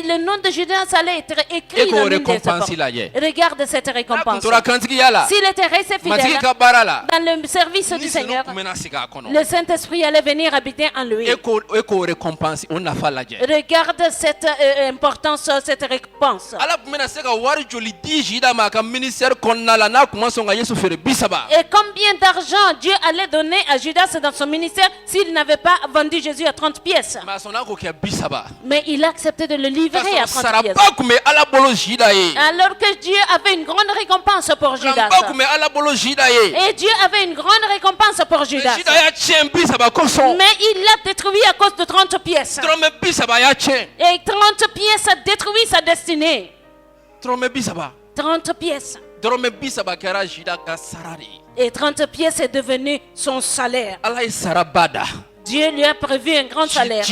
le nom de Judas allait être écrit dans l'une de ces portes. Regarde cette récompense. S'il était resté fidèle dans le service du Seigneur, le Saint-Esprit allait venir habiter en lui. Regarde cette importance, cette récompense. Et combien d'argent Dieu allait donner à Judas dans son ministère s'il n'avait pas vendu Jésus à 30 pièces. Mais il a accepté de le livrer à 30 pièces. Alors que Dieu avait une grande récompense pour Judas. Et Dieu avait une grande récompense pour Judas. Mais il l'a détruit à cause de 30 pièces. Et 30 pièces a détruit sa destinée. 30 pièces. Et 30 pièces est devenu son salaire. Dieu lui a prévu un grand salaire.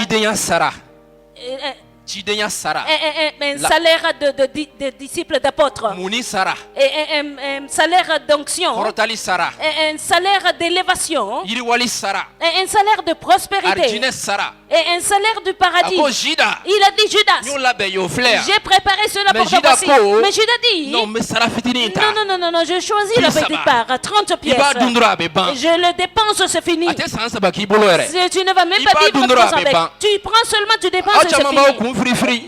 Un salaire de disciples d'apôtres. Un salaire d'onction. Un salaire d'élévation. Un salaire de prospérité. Et un salaire du paradis. Il a dit Judas, j'ai préparé cela pour toi aussi. Mais Judas dit non, je choisis la petite part, 30 pièces. Je le dépense, c'est fini. Tu ne vas même pas vivre avec. Tu prends seulement, tu dépenses, c'est fini.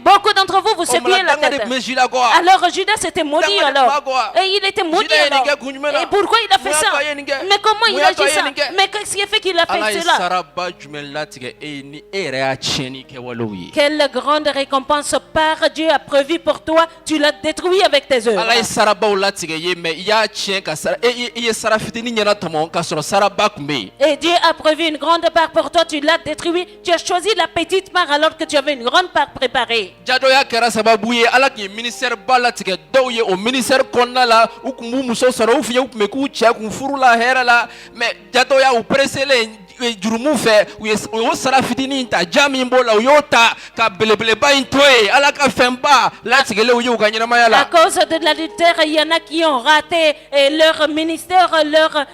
Beaucoup d'entre vous, vous secouez la tête. Alors Judas était maudit alors. Et il était maudit alors. Et pourquoi il a fait ça? Mais comment il a dit ça? Mais qu'est-ce qui a fait qu'il a fait cela? Quelle grande récompense par Dieu a prévu pour toi, tu l'as détruit avec tes œuvres. Et Dieu a prévu une grande part pour toi, tu l'as détruit. Tu as choisi la petite part alors que tu avais une grande part préparée. jurumu fɛ u ye sara fitinin ta ja min b'o la u y'o ta ka belebeleba in to yen ala ka fɛnba latigɛlen u ye u ka ɲɛnamaya la. À cause de l'adultère, il y en a qui ont raté leur ministère, leur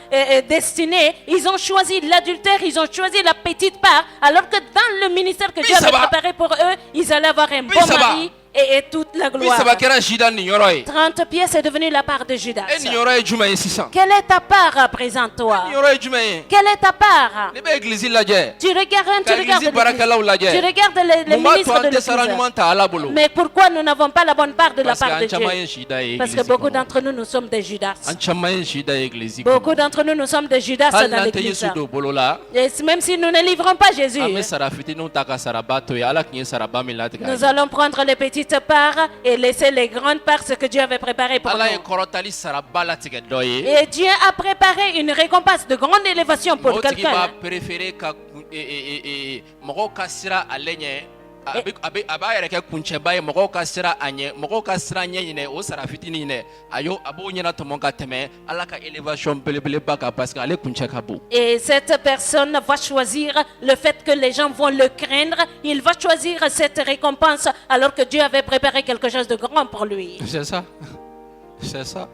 destinée. Ils ont choisi l'adultère, ils ont choisi la petite part, alors que dans le ministère que Dieu avait préparé pour eux, ils allaient avoir un bon mari. Et toute la gloire. 30 pièces est devenu la part de Judas. Quelle est ta part à présent, toi? Quelle est ta part? Tu regardes les ministres de l'Église. Mais pourquoi nous n'avons pas la bonne part de la part de Dieu? Parce que beaucoup d'entre nous, nous sommes des Judas. Beaucoup d'entre nous, nous sommes des Judas dans l'Église. Et même si nous ne livrons pas Jésus, nous allons prendre les petits part et laisser les grandes parts, ce que Dieu avait préparé pour nous. Et Dieu a préparé une récompense de grande élévation pour quelqu'un. Et cette personne va choisir le fait que les gens vont le craindre. Il va choisir cette récompense alors que Dieu avait préparé quelque chose de grand pour lui. C'est ça. C'est ça.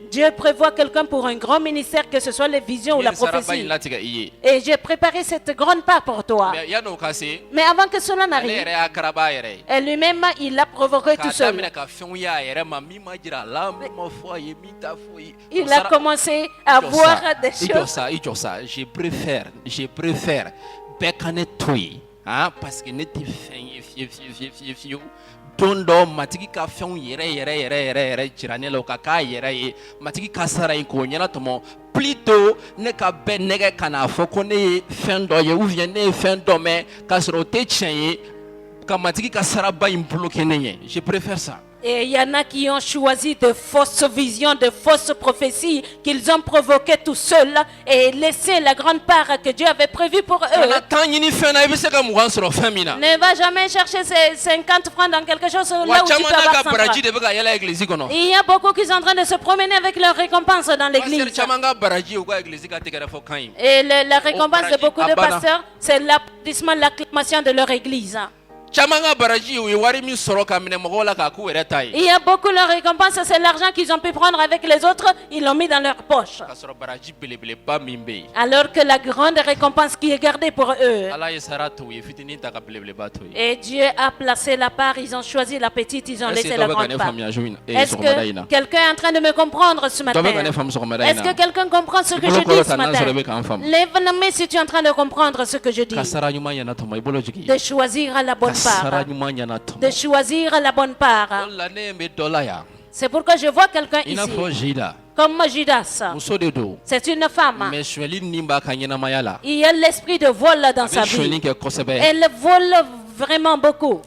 Dieu prévoit quelqu'un pour un grand ministère, que ce soit les visions ou la prophétie. Et j'ai préparé cette grande part pour toi. Mais avant que cela n'arrive, et lui-même, il l'a provoqué tout seul. Il a commencé à voir des choses. Je préfère parce que Tondo matiki ka fɛnw yɛrɛ jira ne la o ka k'a yɛrɛ ye matiki ka sara in k'o ɲɛnatɔmɔ plutôt ne ka bɛɛ nɛgɛ ka n'a fɔ ko ne ye fɛn dɔ ye ou bien ne ye fɛn dɔ mɛn k'a sɔrɔ o tɛ tiɲɛ ye ka matiki ka saraba in bloquer ne ɲɛ. Je préfère ça. Et il y en a qui ont choisi de fausses visions, de fausses prophéties qu'ils ont provoquées tout seuls et laissé la grande part que Dieu avait prévue pour eux. Ne va jamais chercher ces 50 francs dans quelque chose là où tu peux avoir 100 francs. Il y a beaucoup qui sont en train de se promener avec leur récompense dans l'église. Et la récompense de beaucoup de pasteurs, c'est l'applaudissement, l'acclamation de leur église. Il y a beaucoup de récompenses, c'est l'argent qu'ils ont pu prendre avec les autres, ils l'ont mis dans leur poche. Alors que la grande récompense qui est gardée pour eux. Et Dieu a placé la part, ils ont choisi la petite, ils ont laissé la grande part. Est-ce que quelqu'un est en train de me comprendre ce matin? Est-ce que quelqu'un comprend ce que je dis ce matin? Lève la main si tu es en train de comprendre ce que je dis. De choisir la bonne part. De choisir la bonne part. C'est pourquoi je vois quelqu'un ici. Comme Judas. C'est une femme. Il y a l'esprit de vol dans sa vie. Elle vole vraiment beaucoup.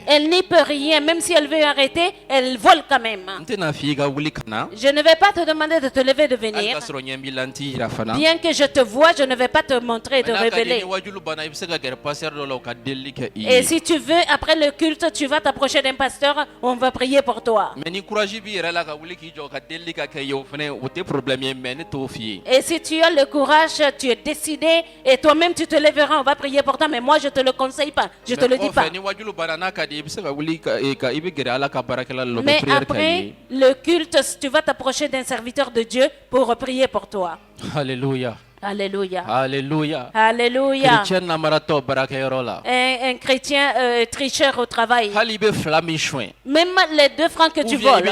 Elle n'y peut rien, même si elle veut arrêter, elle vole quand même. Je ne vais pas te demander de te lever de venir. Bien que je te vois, je ne vais pas te montrer et te révéler. Et si tu veux, après le culte, tu vas t'approcher d'un pasteur, on va prier pour toi. Et si tu as le courage, tu es décidé et toi-même tu te lèveras, on va prier pour toi, mais moi je te le conseille pas, je te le dis pas. Mais après le culte, tu vas t'approcher d'un serviteur de Dieu pour prier pour toi. Alléluia. Alléluia. Alléluia. Alléluia. Un chrétien tricheur au travail. Même les 2 francs que tu voles,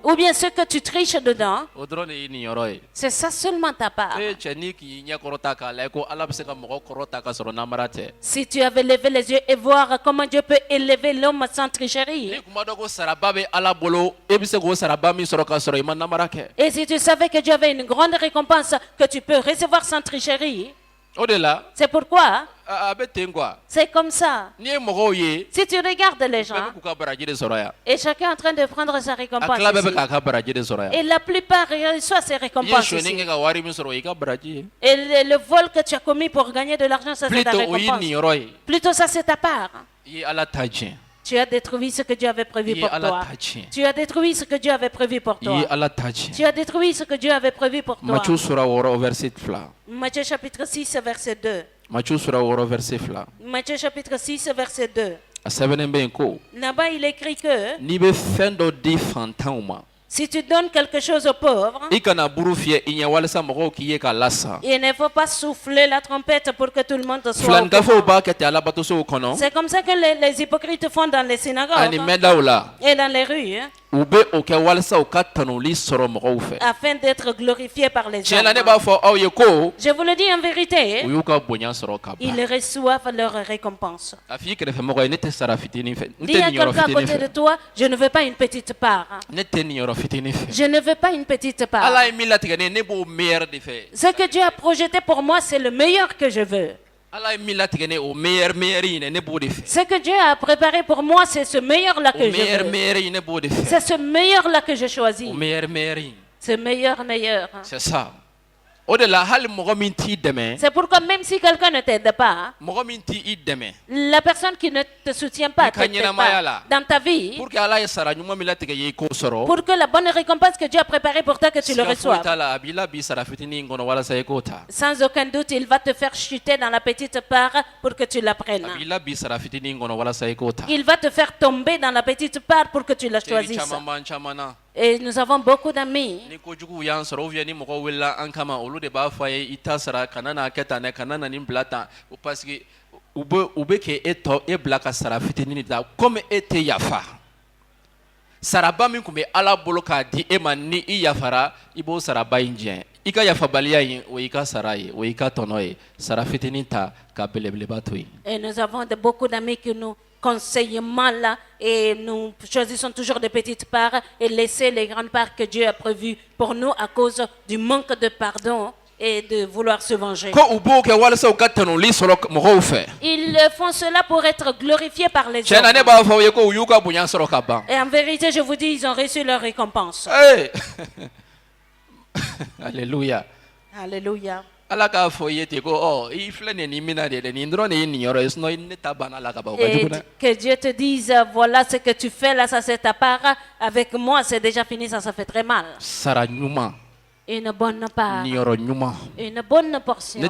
ou bien ceux que tu triches dedans, c'est ça seulement ta part. Si tu avais levé les yeux et voir comment Dieu peut élever l'homme sans tricherie. Et si tu savais que Dieu avait une grande récompense que tu peux recevoir sans tricherie, c'est pourquoi c'est comme ça. Si tu regardes les gens et chacun est en train de prendre sa récompense ici, et la plupart reçoivent ces récompenses ici. Et le vol que tu as commis pour gagner de l'argent, ça c'est ta récompense. Plutôt ça c'est ta part. Tu as détruit ce que Dieu avait prévu pour toi. Tu as détruit ce que Dieu avait prévu pour toi. Tu as détruit ce que Dieu avait prévu pour toi. Matthieu chapitre 6 verset 2. Matthieu chapitre 6 verset 2. Là-bas il écrit que si tu donnes quelque chose aux pauvres, il ne faut pas souffler la trompette pour que tout le monde soit au courant. C'est comme ça que les hypocrites font dans les synagogues et dans les rues. Afin d'être glorifiés par les hommes. Je vous le dis en vérité, ils reçoivent leur récompense. Dis à quelqu'un à côté de toi, je ne veux pas une petite part. Je ne veux pas une petite part. Ce que Dieu a projeté pour moi, c'est le meilleur que je veux. Ce que Dieu a préparé pour moi, c'est ce meilleur-là que je veux. C'est ce meilleur-là que je choisis. Ce meilleur. C'est ça. C'est pourquoi même si quelqu'un ne t'aide pas, la personne qui ne te soutient pas, dans ta vie, pour que la bonne récompense que Dieu a préparée pour toi, que tu le reçoives, sans aucun doute, il va te faire chuter dans la petite part pour que tu la prennes. Il va te faire tomber dans la petite part pour que tu la choisisses. Et nous avons beaucoup d'amis. Saraba min kun bɛ Ala bolo k'a di e ma ni i yafara i b'o saraba in diɲɛ i ka yafabaliya in o y'i ka sara ye o y'i ka tɔnɔ ye sara fitinin ta ka belebeleba to yen. Et nous avons beaucoup d'amis qui nous conseillent mal et nous choisissons toujours des petites parts et laisser les grandes parts que Dieu a prévues pour nous à cause du manque de pardon et de vouloir se venger. Ils font cela pour être glorifiés par les hommes. Et en vérité, je vous dis, ils ont reçu leur récompense. Hey. Alléluia. Alléluia. Et que Dieu te dise, voilà ce que tu fais là, ça c'est ta part. Avec moi, c'est déjà fini, ça fait très mal. Une bonne part. Une bonne portion.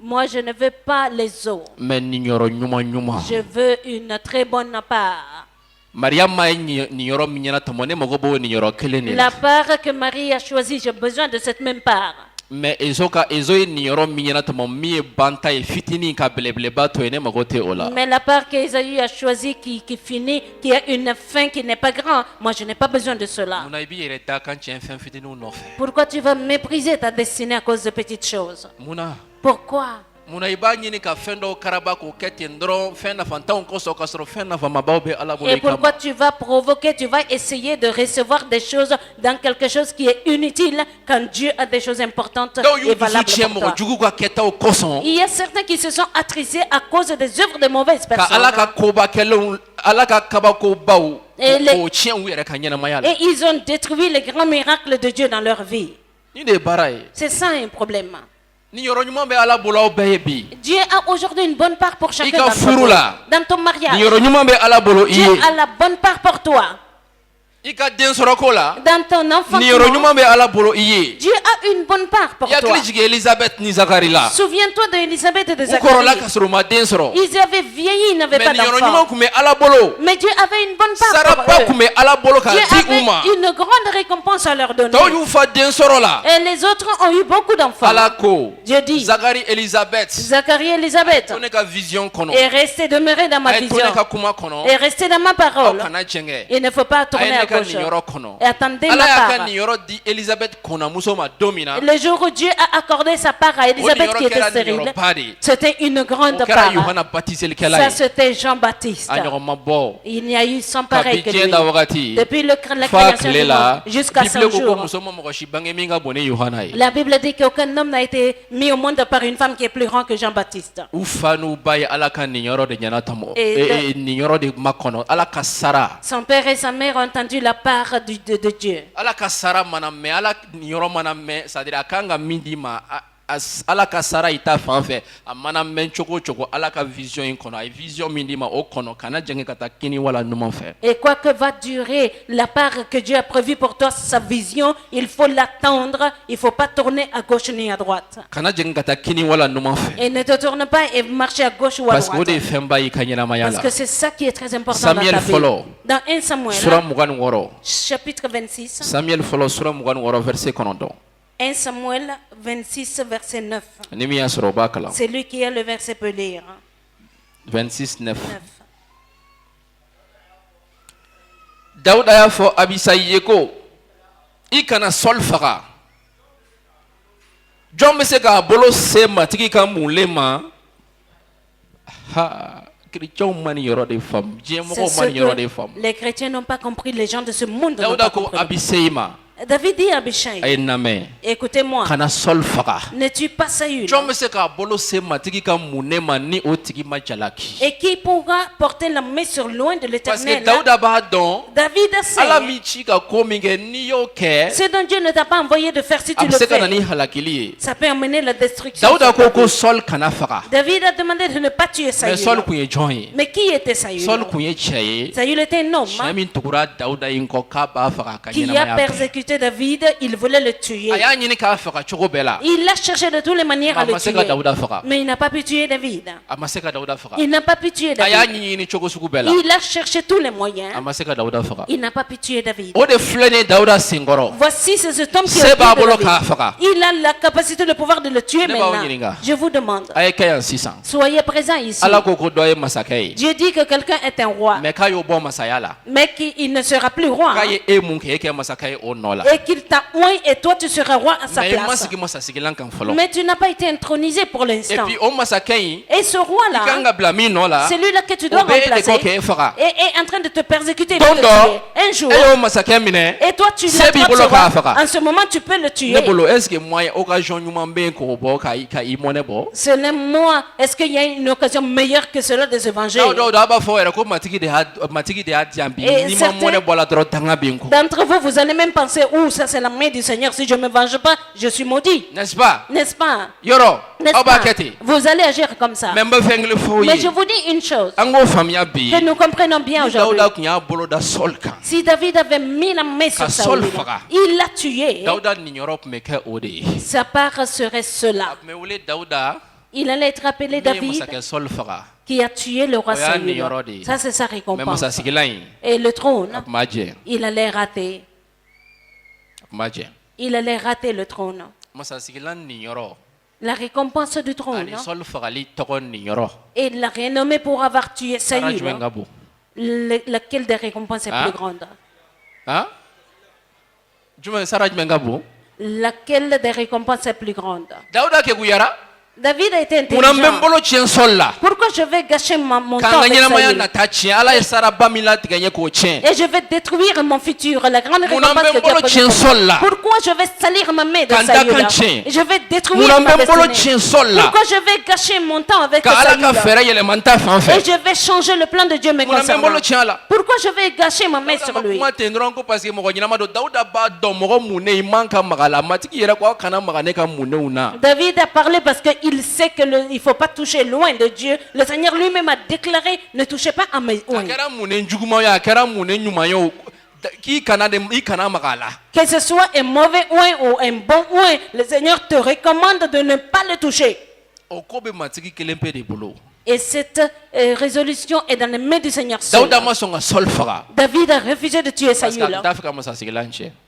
Moi, je ne veux pas les os. Je veux une très bonne part. La part que Marie a choisie, j'ai besoin de cette même part. Mais mais la part qu'Ésaü a choisie qui finit, qui a une fin qui n'est pas grande, moi je n'ai pas besoin de cela. Pourquoi tu vas mépriser ta destinée à cause de petites choses? Pourquoi? Et pourquoi tu vas provoquer, tu vas essayer de recevoir des choses dans quelque chose qui est inutile quand Dieu a des choses importantes et valables pour toi. Il y a certains qui se sont attristés à cause des œuvres de mauvaises personnes. Et ils ont détruit les grands miracles de Dieu dans leur vie. C'est ça un problème. Dieu a aujourd'hui une bonne part pour chacun d'entre vous. Dans ton mariage, Dieu a la bonne part pour toi. Dans ton enfant, Dieu a une bonne part pour toi. Souviens-toi d'Élisabeth et de Zacharie. Ils avaient vieilli, ils n'avaient pas d'enfant. Mais Dieu avait une bonne part pour eux. Dieu avait une grande récompense à leur donner. Et les autres ont eu beaucoup d'enfants. Dieu dit, Zacharie et Élisabeth est resté demeuré dans ma vision, est resté dans ma parole. Il ne faut pas tourner à gauche. Et attendez ma part. Le jour où Dieu a accordé sa part à Élisabeth qui était stérile, c'était une grande part. Ça, c'était Jean-Baptiste. Il n'y a eu sans pareil que lui. Depuis la création du monde jusqu'à ce jour. La Bible dit qu'aucun homme n'a été mis au monde par une femme qui est plus grande que Jean-Baptiste. Son père et sa mère ont entendu la part de Dieu. ala ka sara ita fanfɛ a mana mɛn cogo cogo ala ka vision in kɔnɔ a ye vision min d'i ma o kɔnɔ kana jɛngɛ ka taa kini wala numan fɛ. Et quoi que va durer la part que Dieu a prévue pour toi, sa vision, il faut l'attendre, il faut pas tourner à gauche ni à droite. Kana jɛngɛ ka taa kini wala numan fɛ. Et ne te tourne pas et marche à gauche ou à droite. Parce que o de ye fɛnba y'i ka ɲɛnamaya la. Parce que c'est ça qui est très important dans ta vie. Dans 1 Samuel, sura 26, chapitre 26. Samuel fɔlɔ sura 26 verset 9. 1 Samuel 26 verset 9. Ni min y'a sɔrɔ o b'a kalan. C'est lui qui a le verset peut lire. 26 9. Dawuda y'a fɔ Abisayi ye ko i kana Sɔli faga. Jɔn bɛ se k'a bolo se matigi ka munlen ma? Ha, chrétiens man yɔrɔ de faamu, diɲɛ mɔgɔw man yɔrɔ de faamu. Les chrétiens n'ont pas compris, les gens de ce monde n'ont Dawuda pas ko compris. Abisayi ma. David dit à Abishai, écoutez-moi, ne tue pas Saül. Et qui pourra porter la main sur loin de l'Éternel? David sait, ce dont Dieu ne t'a pas envoyé de faire, si tu le fais, ça peut amener la destruction. David a demandé de ne pas tuer Saül. Mais qui était Saül? Saül était un homme qui a persécuté David, il voulait le tuer. Il a cherché de toutes les manières à le tuer. Mais il n'a pas pu tuer David. Il n'a pas pu tuer David. Il a cherché tous les moyens. Il n'a pas pu tuer David. Voici cet homme qui est David. Il a la capacité, le pouvoir de le tuer maintenant. Je vous demande, soyez présents ici. Dieu dit que quelqu'un est un roi, mais qu'il ne sera plus roi. Et qu'il t'a oint et toi tu seras roi à sa place. Mais tu n'as pas été intronisé pour l'instant. Et ce roi-là, celui-là que tu dois remplacer, est en train de te persécuter, de te tuer. Un jour, et toi tu l'attrapes. En ce moment tu peux le tuer. Selon moi, est-ce qu'il y a une occasion meilleure que cela des évangiles? Et d'entre vous, vous allez même penser, ça c'est la main du Seigneur, si je ne me venge pas, je suis maudit. N'est-ce pas? N'est-ce pas? Vous allez agir comme ça. Mais je vous dis une chose, que nous comprenons bien aujourd'hui. Si David avait mis la main sur Saül, il l'a tué, sa part serait cela. Il allait être appelé David qui a tué le roi Saül. Ça c'est sa récompense. Et le trône, il allait rater. Il allait rater le trône. La récompense du trône et la renommée pour avoir tué Saül. Laquelle des récompenses est plus grande? Laquelle des récompenses est plus grande? David a été intelligent. Pourquoi je vais gâcher mon temps avec Saül? Et je vais détruire mon futur, la grande récompense que Dieu a posée pour moi. Pourquoi je vais salir ma main de Saül? Et je vais détruire ma destinée. Pourquoi je vais gâcher mon temps avec Saül? Et je vais changer le plan de Dieu me concernant. Pourquoi je vais gâcher ma main sur lui? David a parlé parce qu'il sait qu'il ne faut pas toucher loin de Dieu. Le Seigneur lui-même a déclaré, ne touchez pas à mes oins. Que ce soit un mauvais oin ou un bon oin, le Seigneur te recommande de ne pas le toucher. Et cette résolution est dans les mains du Seigneur seul. David a refusé de tuer Saül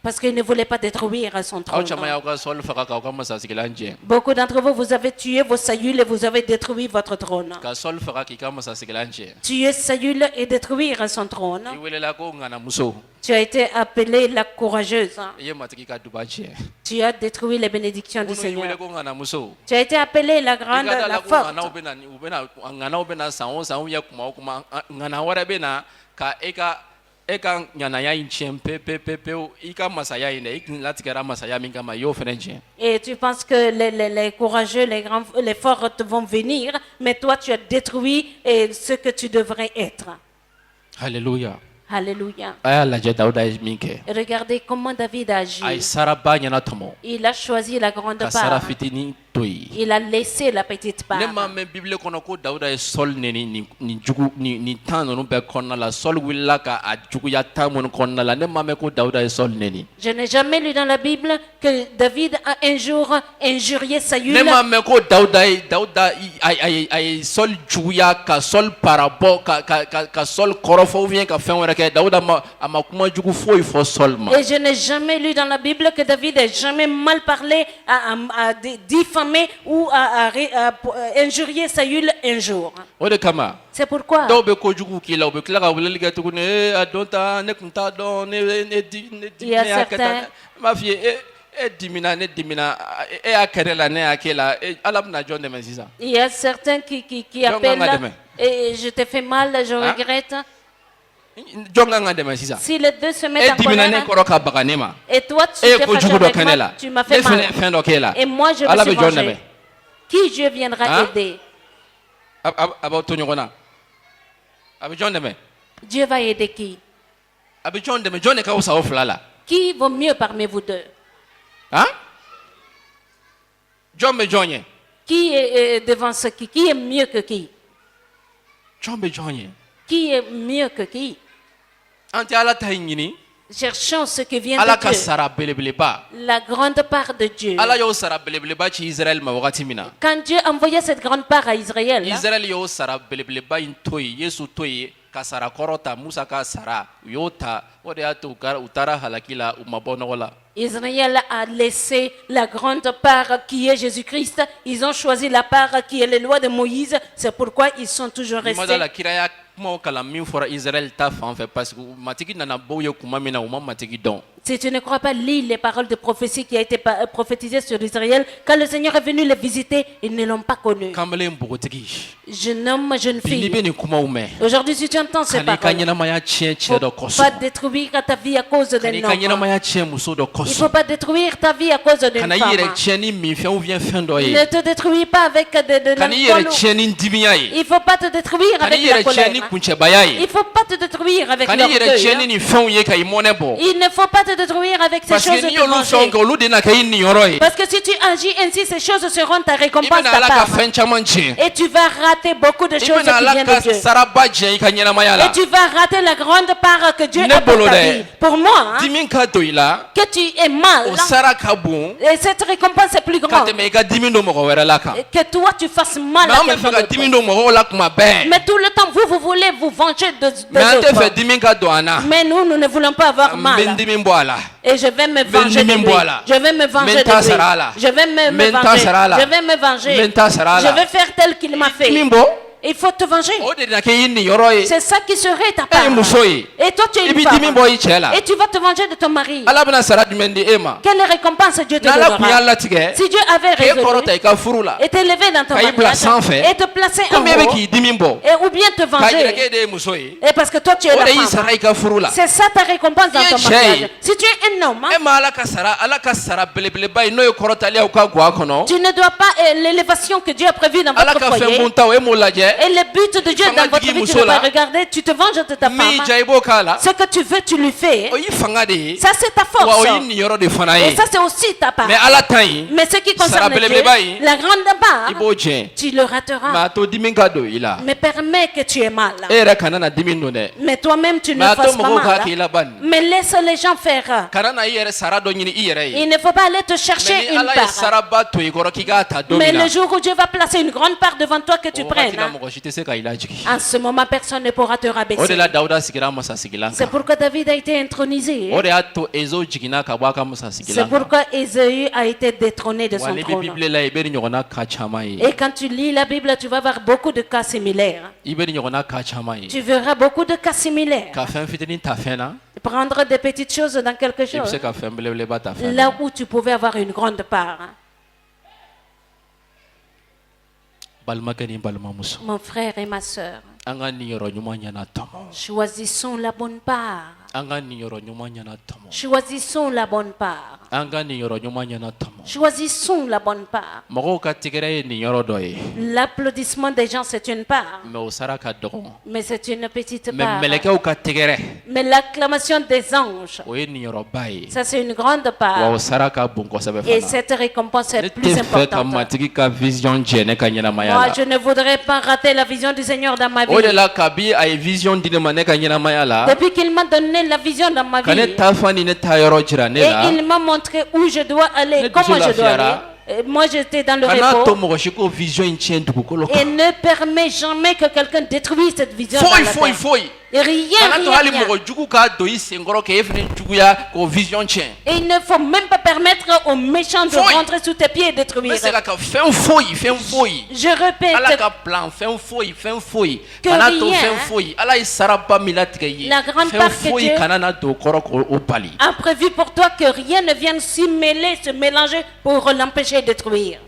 parce qu'il ne voulait pas détruire son trône. Beaucoup d'entre vous, vous avez tué vos Saül et vous avez détruit votre trône. Tuer Saül et détruire son trône. Tu as été appelée la courageuse. Tu as détruit les bénédictions du Seigneur. Tu as été appelée la grande, la forte. Et tu penses que les courageux, les fortes vont venir, mais toi tu as détruit ce que tu devrais être. Alléluia. Alléluia. Regardez comment David a agi. Il a choisi la grande part. Il a laissé la petite part. Je n'ai jamais lu dans la Bible que David a un jour injurié Saül. Et je n'ai jamais lu dans la Bible que David ait jamais mal parlé, à diffamé ou à injurier Saül un jour. C'est pourquoi il y a certains qui appellent et je te fais mal, je regrette. Si les deux se mettent en colère et toi tu te fâches avec moi, tu m'as fait mal et moi je me suis vengé, qui Dieu viendra aider? Dieu va aider qui? Qui vaut mieux parmi vous deux? Qui est devant ce qui est mieux que qui? Qui est mieux que qui? Cherchons ce qui vient de Dieu. La grande part de Dieu. Quand Dieu envoyait cette grande part à Israël, Israël a laissé la grande part qui est Jésus-Christ. Ils ont choisi la part qui est les lois de Moïse. C'est pourquoi ils sont toujours restés. Si tu ne crois pas, lis les paroles de prophétie qui a été prophétisées sur Israël. Quand le Seigneur est venu les visiter, ils ne l'ont pas connu. Jeune homme, jeune fille. Aujourd'hui, si tu entends ces paroles, il ne faut pas détruire ta vie à cause d'un homme. Il ne faut pas détruire ta vie à cause d'une femme. Ne te détruis pas avec de l'alcool. Il ne faut pas te détruire avec la colère. Il ne faut pas te détruire avec l'orgueil. Il ne faut pas te détruire avec ces choses de manger. Parce que si tu agis ainsi, ces choses seront ta récompense, ta part. Et tu vas rater beaucoup de choses qui viennent de Dieu. Et tu vas rater la grande part que Dieu a pour ta vie. Pour moi, que tu es mal, et cette récompense est plus grande. Que toi tu fasses mal à quelqu'un d'autre. Mais tout le temps, vous voulez vous venger des autres. Mais nous ne voulons pas avoir mal. Et je vais me venger de lui. Je vais me venger de lui. Je vais me venger. Je vais me venger. Je vais faire tel qu'il m'a fait. Il faut te venger. C'est ça qui serait ta part. Et toi tu es une femme. Et tu vas te venger de ton mari. Quelle récompense Dieu te donnera? Si Dieu avait résolu et t'élever dans ton mariage et te placer en haut, ou bien te venger, et parce que toi tu es la femme, c'est ça ta récompense dans ton mariage. Si tu es un homme, tu ne dois pas l'élévation que Dieu a prévue dans votre foyer. Et le but de Dieu dans votre vie, tu ne vas pas regarder, tu te venges de ta femme. Ce que tu veux, tu lui fais. Ça c'est ta force. Et ça c'est aussi ta part. Mais ce qui concerne Dieu, la grande part, tu le rateras. Mais permets que tu aies mal. Mais toi-même tu ne fasses pas mal. Mais laisse les gens faire. Il ne faut pas aller te chercher une part. Mais le jour où Dieu va placer une grande part devant toi que tu prennes, en ce moment personne ne pourra te rabaisser. C'est pourquoi David a été intronisé. C'est pourquoi Ésaü a été détrôné de son trône. Et quand tu lis la Bible, tu vas voir beaucoup de cas similaires. Tu verras beaucoup de cas similaires. Prendre des petites choses dans quelque chose, là où tu pouvais avoir une grande part. Mon frère et ma soeur, choisissons la bonne part. Choisissons la bonne part. Choisissons la bonne part. L'applaudissement des gens, c'est une part. Mais c'est une petite part. Mais l'acclamation des anges, ça c'est une grande part. Et cette récompense est plus importante. Moi, je ne voudrais pas rater la vision du Seigneur dans ma vie. Depuis qu'il m'a donné la vision dans ma vie, et il m'a montré où je dois aller, comment je dois aller. Moi j'étais dans le repos. Et ne permets jamais que quelqu'un détruise cette vision dans la terre. Rien. Et il ne faut même pas permettre aux méchants de rentrer sous tes pieds et détruire. Je répète que la grande part que Dieu a prévu pour toi, que rien ne vienne s'y mêler, se mélanger pour l'empêcher de détruire.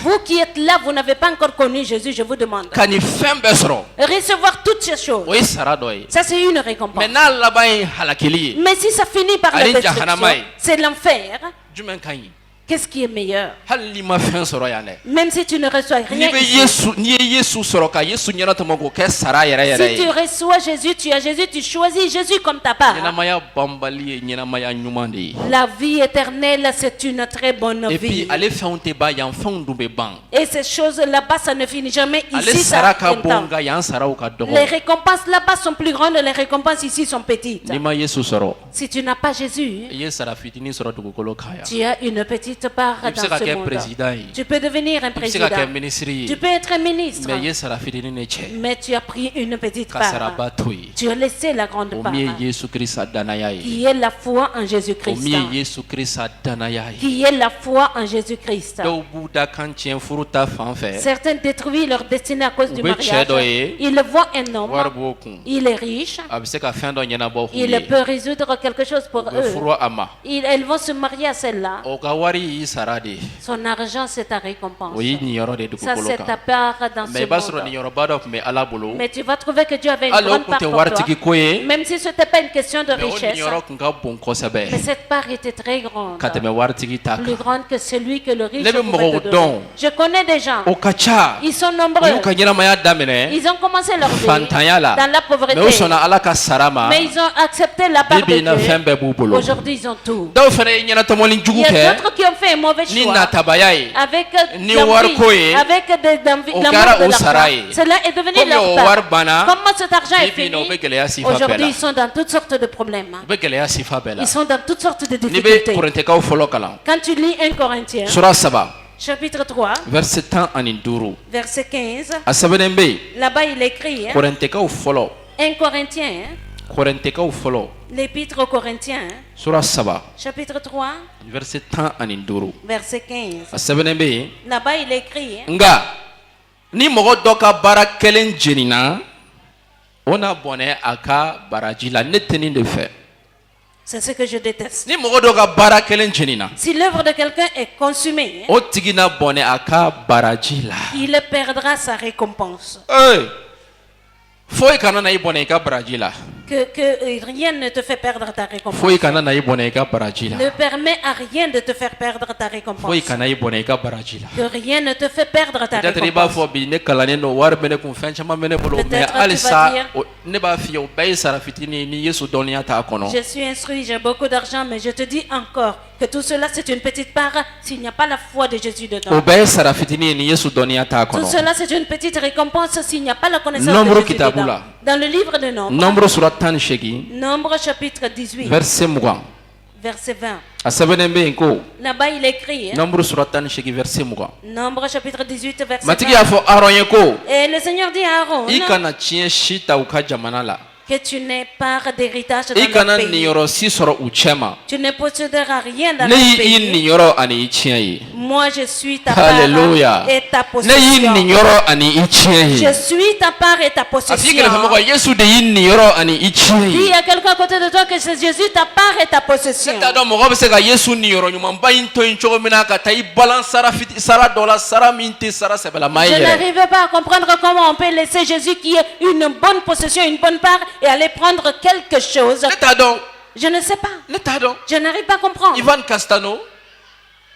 Vous qui êtes là, vous n'avez pas encore connu Jésus, je vous demande. Recevoir toutes ces choses, ça c'est une récompense. Mais si ça finit par la destruction, c'est l'enfer. Qu'est-ce qui est meilleur? Même si tu ne reçois rien ici. Si tu reçois Jésus, tu as Jésus, tu choisis Jésus comme ta part. La vie éternelle, c'est une très bonne vie. Et ces choses là-bas, ça ne finit jamais ici, ça entend. Les récompenses là-bas sont plus grandes, les récompenses ici sont petites. Si tu n'as pas Jésus, tu as une petite part dans ce monde. Tu peux devenir un président. Tu peux être un ministre. Mais tu as pris une petite part. Tu as laissé la grande part, qui est la foi en Jésus-Christ. Qui est la foi en Jésus-Christ. Certains détruisent leur destinée à cause du mariage. Ils voient un homme, il est riche, il peut résoudre quelque chose pour eux. Elles vont se marier à celle-là. Son argent, c'est ta récompense. Ça, c'est ta part dans ce monde. Mais tu vas trouver que Dieu avait une grande part pour toi. Même si ce n'était pas une question de richesse. Mais cette part était très grande. Plus grande que celui que le riche pouvait te donner. Je connais des gens. Ils sont nombreux. Ils ont commencé leur vie dans la pauvreté. Mais ils ont accepté la part de Dieu. Aujourd'hui, ils ont tout. Il y a d'autres qui ont fait un mauvais choix avec l'amour de l'argent. Cela est devenu leur part. Comment cet argent est fini? Aujourd'hui, ils sont dans toutes sortes de problèmes. Ils sont dans toutes sortes de difficultés. Quand tu lis 1 Corinthiens, chapitre 3, verset 15, là-bas il écrit, 1 Corinthiens, l'épître aux Corinthiens, chapitre 3, verset 15. Là-bas il écrit, Ni mogo doka bara kelen jenina, ona bone aka baraji la neteni de fait. C'est ce que je déteste. Ni mogo doka bara kelen jenina. Si l'œuvre de quelqu'un est consumée, O tigina bone aka baraji la. il perdra sa récompense. Foi kana na ibone aka baraji la. Que rien ne te fait perdre ta récompense. Foi kana na ibone aka baraji la. Ne permet à rien de te faire perdre ta récompense. Foi kana ibone aka baraji la. Que rien ne te fait perdre ta récompense. Peut-être ba fo bi ne kalane no war bene kun fen chama mene bolo mais alisa ne ba fi o bay sara fitini ni Yesu donia ta kono. Je suis instruit, j'ai beaucoup d'argent, mais je te dis encore que tout cela c'est une petite part s'il n'y a pas la foi de Jésus dedans. O bay sara fitini ni Yesu donia ta kono. Tout cela c'est une petite récompense s'il n'y a pas la connaissance de Jésus dedans. Dans le livre de Nombre, Nombre chapitre 18, verset 20. Là-bas il écrit, Nombre verset 20. Nombre chapitre 18, verset 20. Et le Seigneur dit à Aaron que tu n'es pas d'héritage dans le pays. Tu ne posséderas rien dans le pays. Moi je suis ta part et ta possession. Je suis ta part et ta possession. Dis à quelqu'un à côté de toi que c'est Jésus ta part et ta possession. Je n'arrive pas à comprendre comment on peut laisser Jésus qui est une bonne possession, une bonne part, et aller prendre quelque chose. Je ne sais pas. Je n'arrive pas à comprendre. Ivan Castano,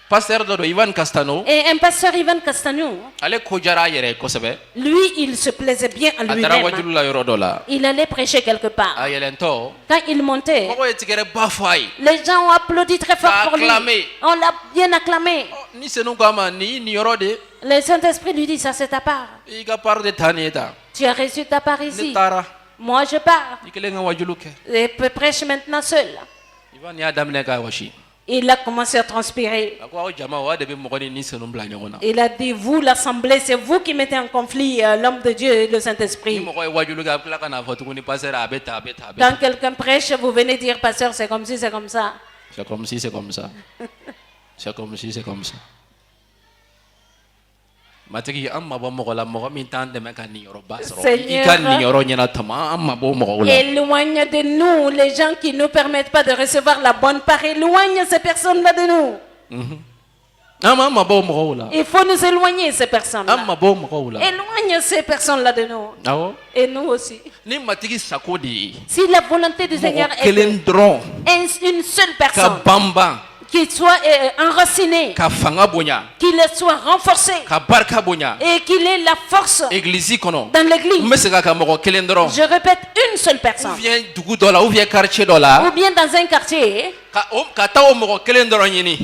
pasteur de Ivan Castano, et un pasteur Ivan Castano, lui il se plaisait bien en lui-même. Il allait prêcher quelque part. Quand il montait, les gens ont applaudi très fort pour lui. On l'a bien acclamé. Le Saint-Esprit lui dit, ça c'est ta part. Tu as reçu ta part ici. Moi je pars. Et prêche maintenant seul. Il a commencé à transpirer. Il a dit, vous l'assemblée, c'est vous qui mettez en conflit l'homme de Dieu et le Saint-Esprit. Quand quelqu'un prêche, vous venez dire, pasteur, c'est comme si, c'est comme ça. C'est comme si, c'est comme ça. C'est comme si, c'est comme ça. Seigneur, éloigne de nous les gens qui ne nous permettent pas de recevoir la bonne part. Éloigne ces personnes-là de nous. Il faut nous éloigner ces personnes-là. Éloigne ces personnes-là de nous. Et nous aussi. Si la volonté du Seigneur est une seule personne qu'il soit enraciné, qu'il soit renforcé et qu'il ait la force dans l'église. Je répète, une seule personne. Ou bien dans un quartier,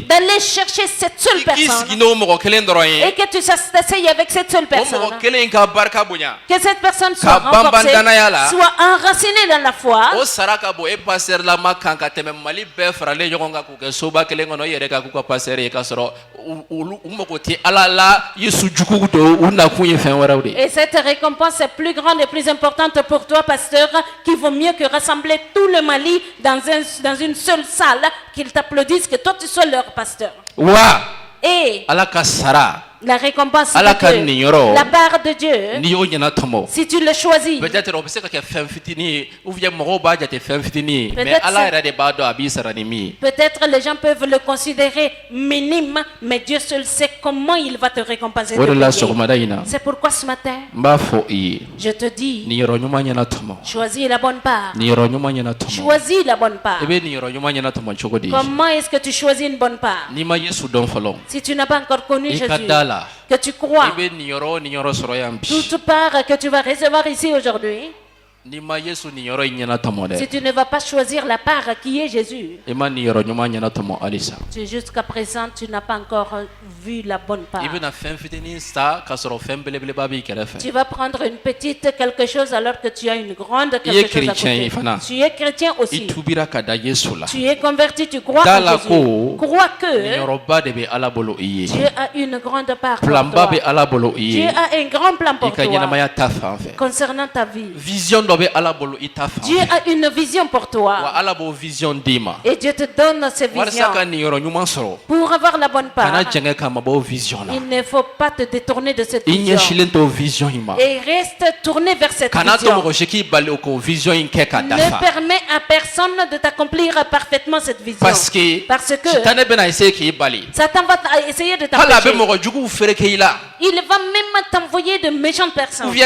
d'aller chercher cette seule personne et que tu t'asseyes avec cette seule personne. Que cette personne soit renforcée, soit enracinée dans la foi. Et cette récompense est plus grande et plus importante pour toi, pasteur, qu'il vaut mieux que rassembler tout le Mali dans une seule salle, qu'ils t'applaudissent, que toi tu sois leur pasteur. Et la récompense de Dieu, la part de Dieu, si tu le choisis, peut-être les gens peuvent le considérer minime, mais Dieu seul sait comment il va te récompenser. C'est pourquoi ce matin, je te dis, choisis la bonne part. Choisis la bonne part. Comment est-ce que tu choisis une bonne part? Si tu n'as pas encore connu Jésus, que tu crois, toute part que tu vas recevoir ici aujourd'hui, si tu ne vas pas choisir la part qui est Jésus, jusqu'à présent tu n'as pas encore vu la bonne part. Tu vas prendre une petite quelque chose alors que tu as une grande quelque chose à côté. Tu es chrétien aussi. Tu es converti, tu crois en Jésus. Crois que Dieu a une grande part pour toi. Dieu a un grand plan pour toi concernant ta vie. Dieu a une vision pour toi. Et Dieu te donne ces visions. Pour avoir la bonne part, il ne faut pas te détourner de cette vision. Et reste tourné vers cette vision. Ne permets à personne de t'accomplir parfaitement cette vision. Parce que Satan va essayer de t'empêcher. Il va même t'envoyer de méchantes personnes. Et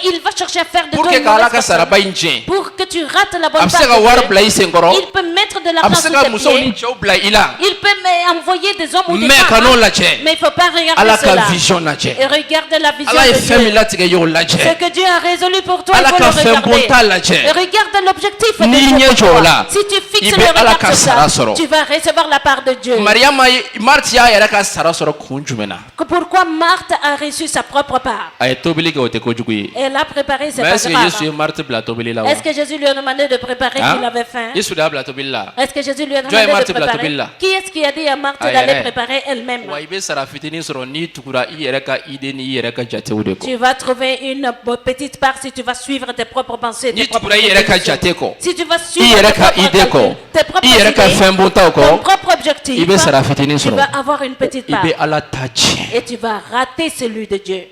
il va chercher à faire de toi une mauvaise personne. Pour que tu rates la bonne part de Dieu. Il peut mettre de l'argent sous tes pieds. Il peut envoyer des hommes ou des femmes. Mais il ne faut pas regarder cela. Et regarde la vision de Dieu. Ce que Dieu a résolu pour toi, il faut le regarder. Et regarde l'objectif de Dieu pour toi. Si tu fixes le regard sur ça, tu vas recevoir la part de Dieu. Pourquoi Marthe a reçu sa propre part? Elle a préparé ses parts. Est-ce que Jésus lui a demandé de préparer qu'il avait faim? Est-ce que Jésus lui a demandé de préparer? Qui est-ce qui a dit à Marthe d'aller préparer elle-même? Tu vas trouver une petite part si tu vas suivre tes propres pensées, tes propres réflexions. Si tu vas suivre tes propres idées, ton propre objectif, tu vas avoir une petite part. Et tu vas rater celui de Dieu.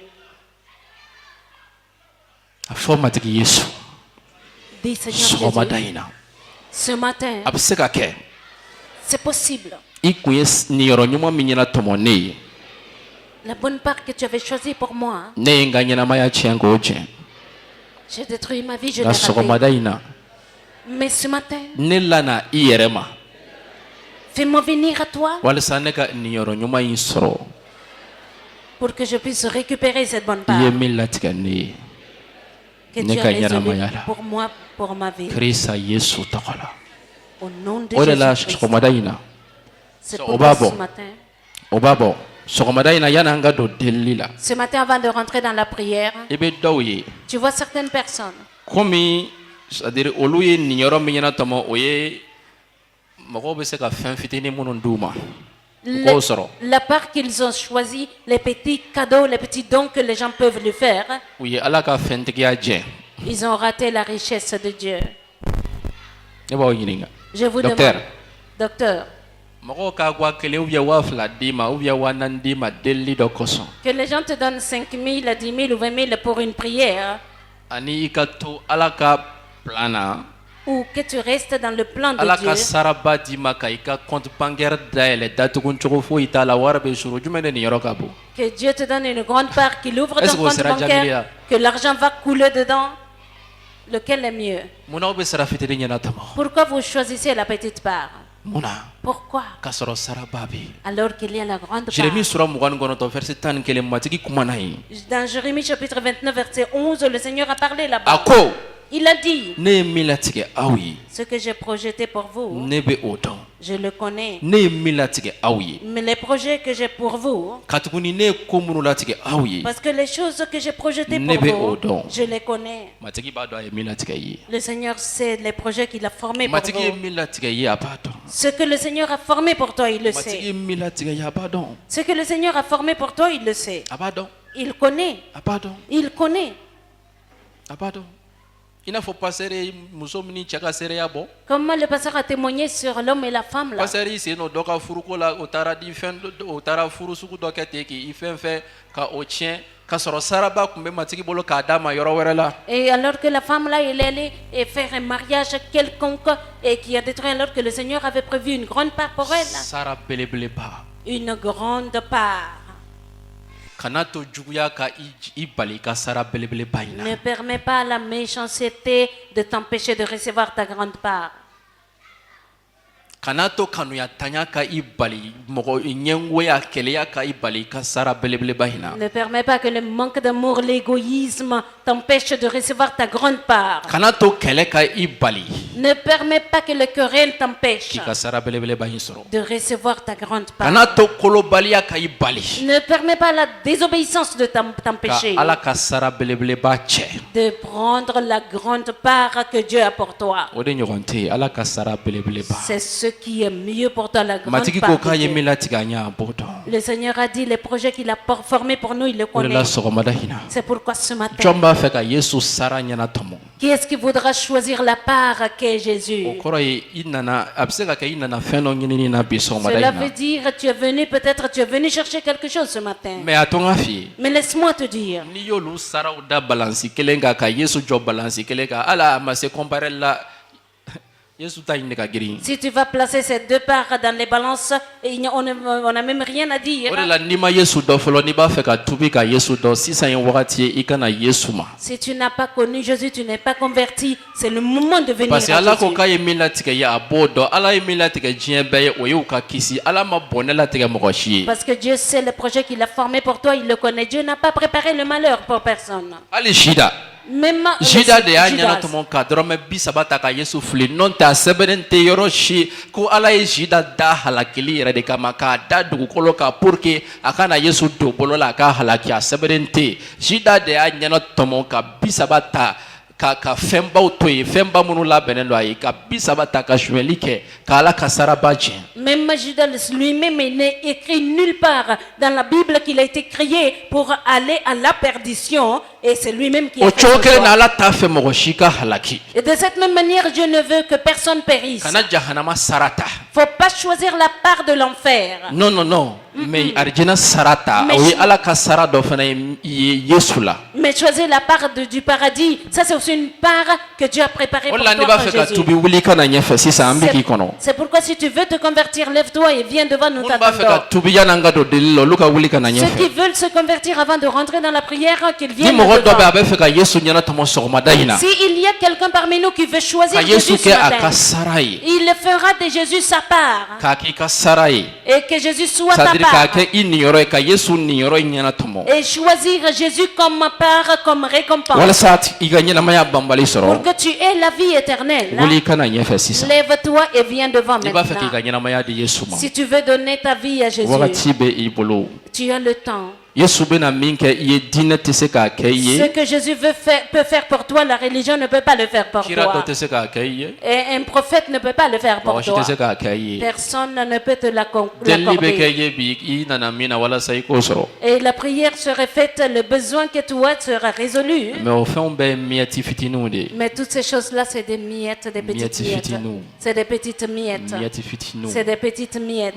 Dis Seigneur Jésus, ce matin, c'est possible. La bonne part que tu avais choisie pour moi, j'ai détruit ma vie, je l'ai ratée. Mais ce matin, fais-moi venir à toi pour que je puisse récupérer cette bonne part que tu as résolue pour moi, pour ma vie. Au nom de Jésus-Christ. C'est pour toi ce matin. Ce matin, avant de rentrer dans la prière, tu vois certaines personnes. La part qu'ils ont choisi, les petits cadeaux, les petits dons que les gens peuvent lui faire, ils ont raté la richesse de Dieu. Je vous demande, docteur, que les gens te donnent 5 000, 10 000 ou 20 000 pour une prière, ou que tu restes dans le plan de Dieu, que Dieu te donne une grande part, qu'il ouvre ton compte bancaire, que l'argent va couler dedans, lequel est mieux? Pourquoi vous choisissez la petite part? Pourquoi? Alors qu'il y a la grande part. Dans Jérémie chapitre 29 verset 11, le Seigneur a parlé là-bas. Il a dit, ce que j'ai projeté pour vous, je le connais. Mais les projets que j'ai pour vous, parce que les choses que j'ai projetées pour vous, je les connais. Le Seigneur sait les projets qu'il a formés pour vous. Ce que le Seigneur a formé pour toi, il le sait. Ce que le Seigneur a formé pour toi, il le sait. Il connaît. Il connaît. Comment le pasteur a témoigné sur l'homme et la femme là? Et alors que la femme là, elle est allée faire un mariage quelconque et qui a détruit, alors que le Seigneur avait prévu une grande part pour elle. Une grande part. Ne permets pas à la méchanceté de t'empêcher de recevoir ta grande part. Ne permets pas que le manque d'amour, l'égoïsme t'empêche de recevoir ta grande part. Ne permets pas que le querelle t'empêche de recevoir ta grande part. Ne permets pas la désobéissance de t'empêcher de prendre la grande part que Dieu a pour toi. C'est ce qui est mieux pour toi, la grande part de Dieu. Le Seigneur a dit les projets qu'il a formés pour nous, il les connaît. C'est pourquoi ce matin, qui est-ce qui voudra choisir la part qu'est Jésus? Cela veut dire tu es venu, peut-être tu es venu chercher quelque chose ce matin. Mais laisse-moi te dire, si tu vas placer ces deux parts dans les balances, on n'a même rien à dire. Si tu n'as pas connu Jésus, tu n'es pas converti, c'est le moment de venir à Jésus. Parce que Dieu sait le projet qu'il a formé pour toi, il le connaît. Dieu n'a pas préparé le malheur pour personne. Même Jida de anyana tomon kadrome bisabata ka Yesu fli non ta sebenente yoroshi ko ala jida da halakili yere de kama ka da dugu kolo ka pourke akana Yesu do bolola ka halaki a sebenente jida de anyana tomon ka bisabata ka femba utoyi femba munula benendo ayi ka bisabata ka shwelike ka ala kasara baje. Même Judas lui-même n'est écrit nulle part dans la Bible qu'il a été créé pour aller à la perdition, et c'est lui-même qui a fait ce choix. Et de cette même manière, Dieu ne veut que personne périsse. Il ne faut pas choisir la part de l'enfer. Non. Mais choisir la part du paradis, ça c'est aussi une part que Dieu a préparée pour toi en Jésus. C'est pourquoi si tu veux te convertir, lève-toi et viens devant nous t'attendons. Ceux qui veulent se convertir avant de rentrer dans la prière, qu'ils viennent devant. S'il y a quelqu'un parmi nous qui veut choisir Jésus ce matin, il fera de Jésus sa part. Et que Jésus soit ta part. Et choisir Jésus comme part, comme récompense. Pour que tu aies la vie éternelle. Lève-toi et viens devant maintenant. Si tu veux donner ta vie à Jésus, tu as le temps. Ce que Jésus peut faire pour toi, la religion ne peut pas le faire pour toi. Et un prophète ne peut pas le faire pour toi. Personne ne peut te l'accorder. Et la prière serait faite, le besoin que tu as sera résolu. Mais toutes ces choses-là, c'est des miettes, des petites miettes. C'est des petites miettes. C'est des petites miettes.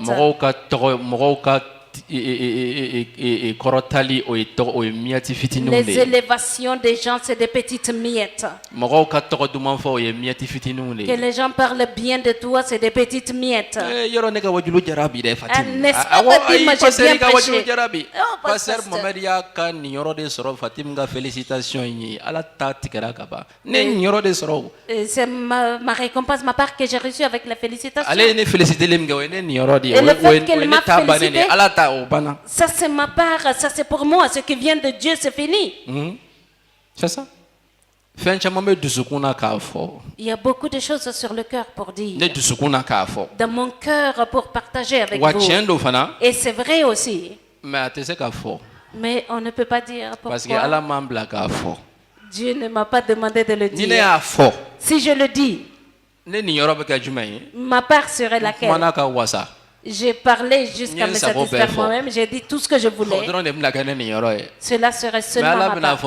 Les élévations des gens, c'est des petites miettes. Que les gens parlent bien de toi, c'est des petites miettes. N'est-ce pas que moi j'ai bien prêché? Oh, pasteur. C'est ma récompense, ma part que j'ai reçue avec la félicitation. Et le fait qu'elle m'a félicité, ça c'est ma part, ça c'est pour moi, ce qui vient de Dieu c'est fini. C'est ça. Il y a beaucoup de choses sur le cœur pour dire. Dans mon cœur pour partager avec vous. Et c'est vrai aussi. Mais on ne peut pas dire pourquoi. Dieu ne m'a pas demandé de le dire. Si je le dis, ma part serait laquelle? J'ai parlé jusqu'à me satisfaire moi-même. J'ai dit tout ce que je voulais. Cela serait seulement ma part.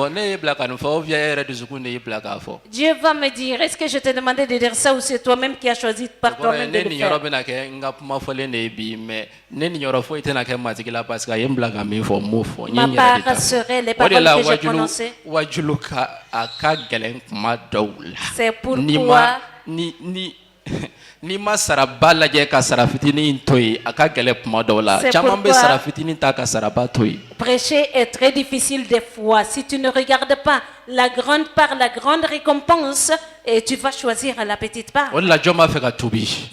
Dieu va me dire, est-ce que je t'ai demandé de dire ça ou c'est toi-même qui as choisi par toi-même de le faire? Ma part serait les paroles que j'ai prononcées. C'est pourquoi Nima sarabala je ka sarafitini intoi aka gele kuma dawla chaman be sarafitini ta ka saraba toyi. Prêcher est très difficile des fois. Si tu ne regardes pas la grande part, la grande récompense, et tu vas choisir la petite part.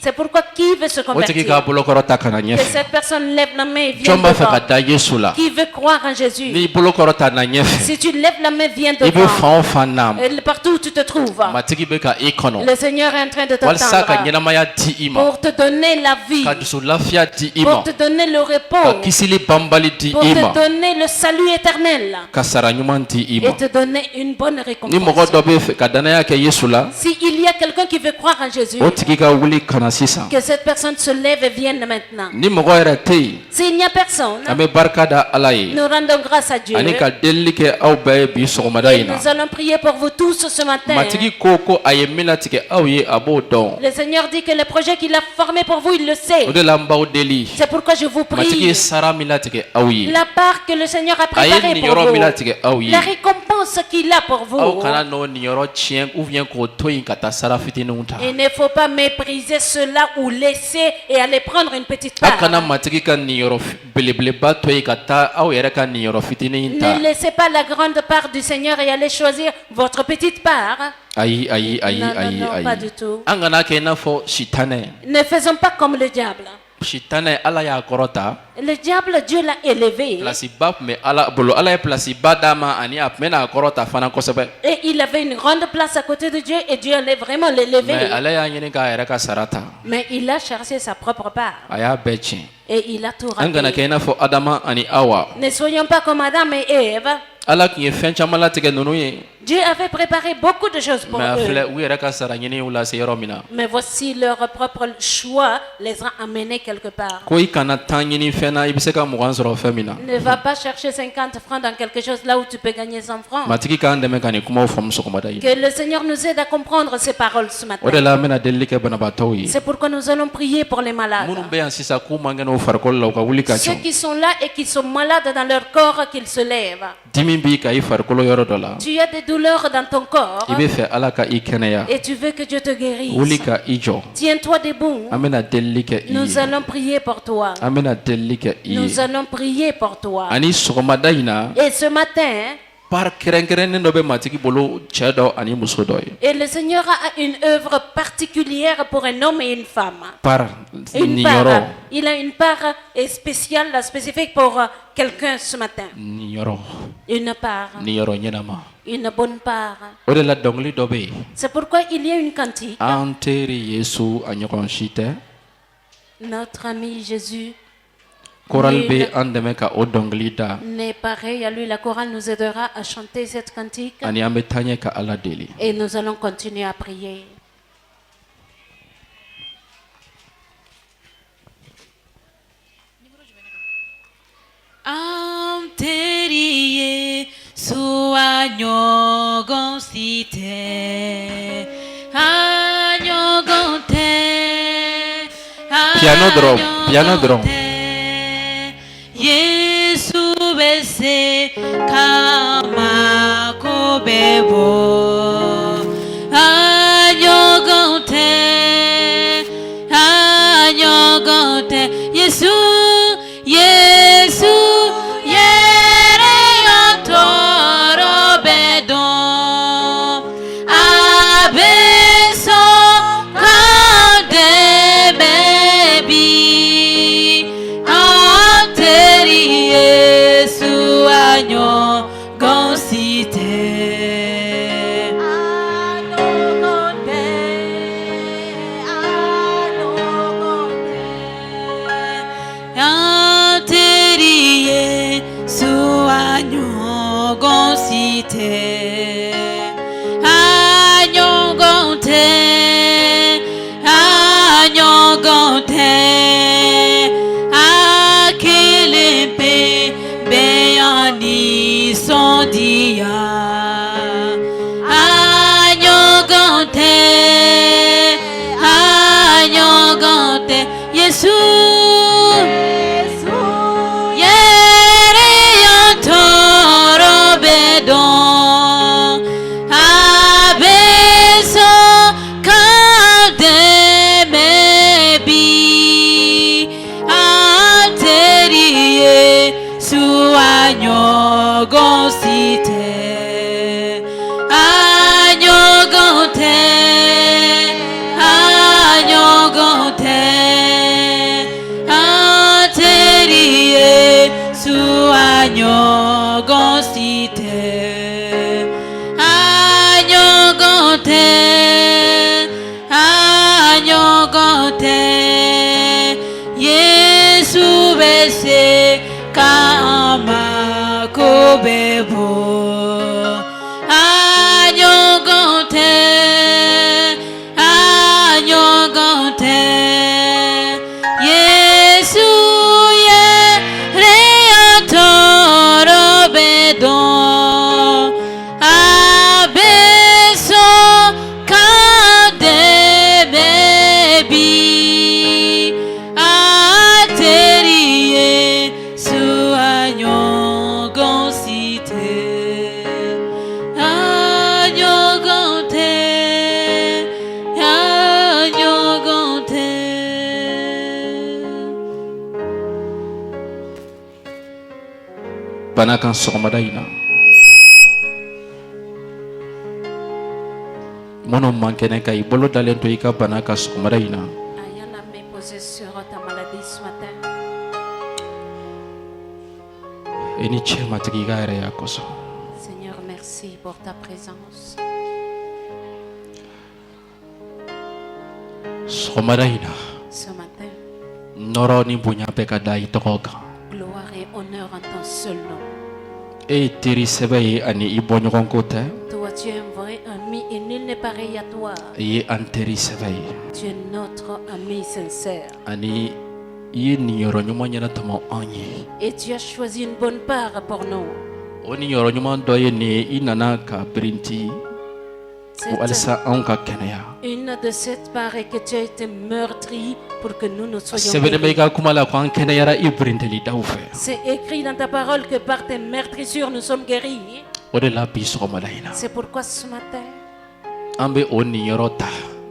C'est pourquoi qui veut se convertir? Que cette personne lève la main et vienne devant. Qui veut croire en Jésus? Si tu lèves la main, viens devant. Partout où tu te trouves. Le Seigneur est en train de t'attendre pour te donner la vie, pour te donner le repos, pour te donner le salut éternel et te donner une bonne récompense. S'il y a quelqu'un qui veut croire en Jésus, que cette personne se lève et vienne maintenant. S'il n'y a personne, nous rendons grâce à Dieu. Et nous allons prier pour vous tous ce matin. Le Seigneur dit que le projet qu'il a formé pour vous, il le sait. C'est pourquoi je vous prie. La part que le Seigneur a préparée pour vous, la récompense qu'il a pour vous. Il ne faut pas mépriser cela ou laisser et aller prendre une petite part. Ne laissez pas la grande part du Seigneur et allez choisir votre petite part. Non, pas du tout. Ne faisons pas comme le diable. Le diable, Dieu l'a élevé. Et il avait une grande place à côté de Dieu et Dieu allait vraiment l'élever. Mais il a cherché sa propre part. Et il a tout raté. Ne soyons pas comme Adam et Ève. Dieu avait préparé beaucoup de choses pour eux. Mais voici leur propre choix les a amenés quelque part. Ne va pas chercher 50 francs dans quelque chose là où tu peux gagner 100 francs. Que le Seigneur nous aide à comprendre ces paroles ce matin. C'est pourquoi nous allons prier pour les malades. Ceux qui sont là et qui sont malades dans leur corps, qu'ils se lèvent. Tu as des douleurs dans ton corps et tu veux que Dieu te guérisse. Tiens-toi debout. Nous allons prier pour toi. Nous allons prier pour toi. Et ce matin, et le Seigneur a une œuvre particulière pour un homme et une femme. Il a une part spéciale, spécifique pour quelqu'un ce matin. Une part. Une bonne part. C'est pourquoi il y a une cantique. Notre ami Jésus n'est pareil à lui. La chorale nous aidera à chanter cette cantique. Et nous allons continuer à prier. Amteriye suanyogon site anyogon te piano drum Yesu bese kama kobebo anyogon te Yesu yere yantoro bedon abeso kande bebi anteri Yesu anyo gonsite anyogonte akelempe beyani sondia anyogonte Yesu yere yantoro bedon abeso kande mebi anteri Yesu anyo se kama kubebo anyogote Yesu ye reatoro bedon abeso kade bebi aterie su anyogonsite Banakan sɔgɔmada in na minnu man kɛnɛ ka i bolo dalen to i ka bana ka sɔgɔmada in na i ni cɛ matigi i ka yɛrɛya kosɔn Seigneur, merci pour ta présence. sɔgɔmada in na Ce matin, nɔrɔ ni bonya bɛɛ ka da i tɔgɔ kan gloire et honneur en ton seul nom. e ye teri sɛbɛ ye ani i bɔɲɔgɔnko tɛ Toi, tu es un vrai ami et nul n'est pareil à toi. i ye an teri sɛbɛ ye Tu es notre ami sincère. ani i ye niyɔrɔ ɲuman ɲɛnatɔmɔ an ye Et tu as choisi une bonne part pour nous. o niyɔrɔ ɲuman dɔ ye nin ye i nana ka birinti ko halisa anw ka kɛnɛya Une de cette part est que tu as été meurtri pour que nous nous soyons sɛbɛnnen bɛ i guéris. ka kuma la ko an kɛnɛyara i birintelidaw fɛ C'est écrit dans ta parole que par tes meurtrissures nous sommes guéris. o de la bi sɔgɔmada in na C'est pourquoi ce matin, an bɛ o niyɔrɔ ta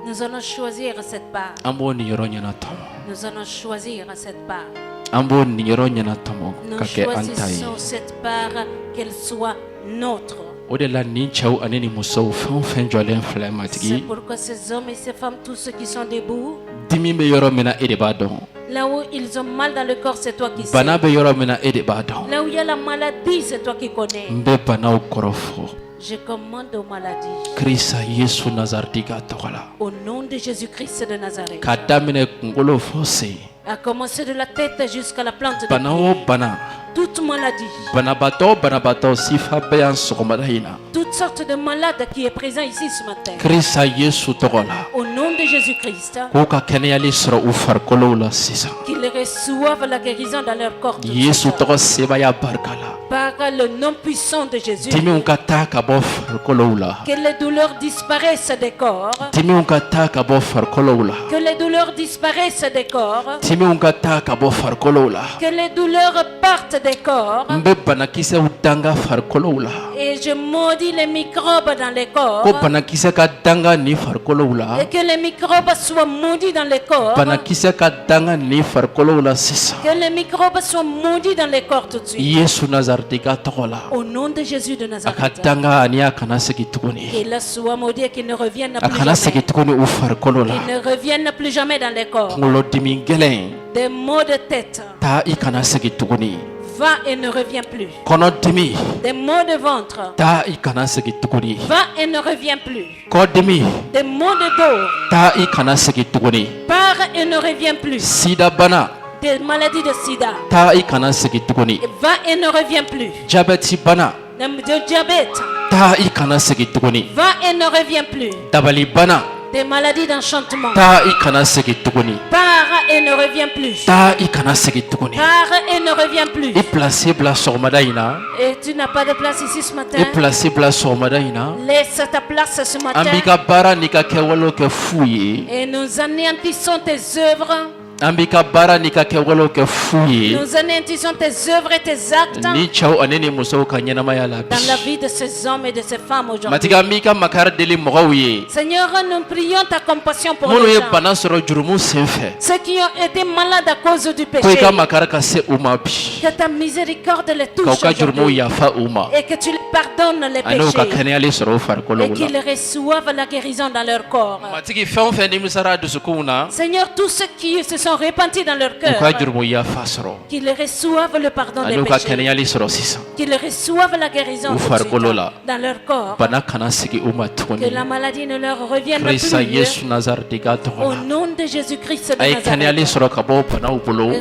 nous allons choisir cette part. an b'o niyɔrɔ ɲɛnatɔmɔ Nous allons choisir cette part. an b'o niyɔrɔ ɲɛnatɔmɔ Nous ka kɛ an ta ye choisissons cette part, qu'elle soit nôtre. o de la nin cɛw ani ni musow fɛn o fɛn jɔlen filɛ C'est matigi pourquoi ces hommes et ces femmes, tous ceux qui sont debout, dimi bɛ yɔrɔ min na e de b'a dɔn là où ils ont mal dans le corps, c'est toi qui sais. bana bɛ yɔrɔ min na e de b'a dɔn Là où il y a la maladie, c'est toi qui connais. n bɛ banaw kɔrɔ fɔ Je commande aux maladies. krista yesu nazareti ka tɔgɔ la Au nom de Jésus-Christ de Nazareth. k'a daminɛ kunkolo fɔ sen À commencer de la tête jusqu'à la plante de bana o bana toute maladie, banabaatɔ o banabaatɔ sifa bɛ yan sɔgɔmada in na toutes sortes de malades qui est présent ici ce matin. krista yesu tɔgɔ la Au nom de Jésus-Christ, k'u ka kɛnɛyali sɔrɔ u farikolow la sisan qu'ils reçoivent la guérison dans leur corps. tout de yesu suite. tɔgɔ sebaya barika la Par le nom puissant de Jésus, dimiw ka taa ka bɔ farikolow la que les douleurs disparaissent des corps, dimiw ka taa ka bɔ farikolow la que les douleurs disparaissent des corps, dimiw ka taa ka bɔ farikolow la que les douleurs partent des corps, n bɛ banakisɛw danga farikolow la et je maudis les microbes dans les corps, ko banakisɛ ka danga ni farikolow la et que les microbes soient maudits dans les corps, banakisɛ ka danga ni farikolow la sisan que les microbes soient maudits dans les corps tout de suite. yesu nazareti ka tɔgɔ la Au nom de Jésus de a ka Nazareth, danga ani a kana segi tuguni qu'il soit maudit et qu'il ne revienne a plus kana segi jamais. tuguni u farikolo la Qu'il ne revienne plus jamais dans les corps. kunkolodimi gɛlɛn Des maux de tête, taa i kana segi tuguni va et ne reviens plus. kɔnɔdimi Des maux de ventre, taa i kana segi tuguni va et ne reviens plus. kɔdimi Des maux de dos, taa i kana segi tuguni pars et ne reviens plus. sidabana Des maladies de sida, taa i kana segi tuguni va et ne reviens plus. jabɛti bana De diabète, taa i kana segi tuguni va et ne reviens plus. dabali bana Des maladies d'enchantement, taa i kana segi tuguni pars et ne reviens plus. taa i kana segi tuguni Pars et ne reviens plus. i pilasi bila sɔgɔmada in na Et tu n'as pas de place ici ce matin. i pilasi bila sɔgɔmada in na Laisse ta place ce an matin. b'i ka baara n'i ka kɛwalew kɛ fu ye Et nous anéantissons tes œuvres. an b'i ka baara n'i ka kɛwalew kɛ fu ye Nous anéantissons tes œuvres et tes actes ni cɛw ani ni musow ka ɲɛnamaya la bi dans la vie de ces hommes et de ces femmes aujourd'hui. matigi an b'i ka makari deli mɔgɔw ye Seigneur, nous prions ta compassion pour minnu les ye gens. bana sɔrɔ jurumu sen fɛ Ceux qui ont été malades à cause du ko i péché. ka makari ka se u ma bi Que ta miséricorde les k'aw touche ka jurumu aujourd'hui. yafa u ma Et que tu les pardonnes les ani u ka péchés. kɛnɛyali sɔrɔ u farikolow Et la qu'ils reçoivent la guérison dans leur corps. matigi fɛn o fɛn nimisara a dusukunw na Seigneur, tous ceux qui se sont repentis dans leur u ka cœur, jurumu yafa sɔrɔ qu'ils reçoivent le pardon ani des u ka péchés. kɛnɛyali sɔrɔ sisan Qu'ils reçoivent la guérison U tout de suite farikolo la. dans leur corps. bana kana sigi u ma Que tuguni la maladie ne leur revienne krista plus. yesu nazareti ka tɔgɔ Au la nom de Jésus-Christ de Nazareth.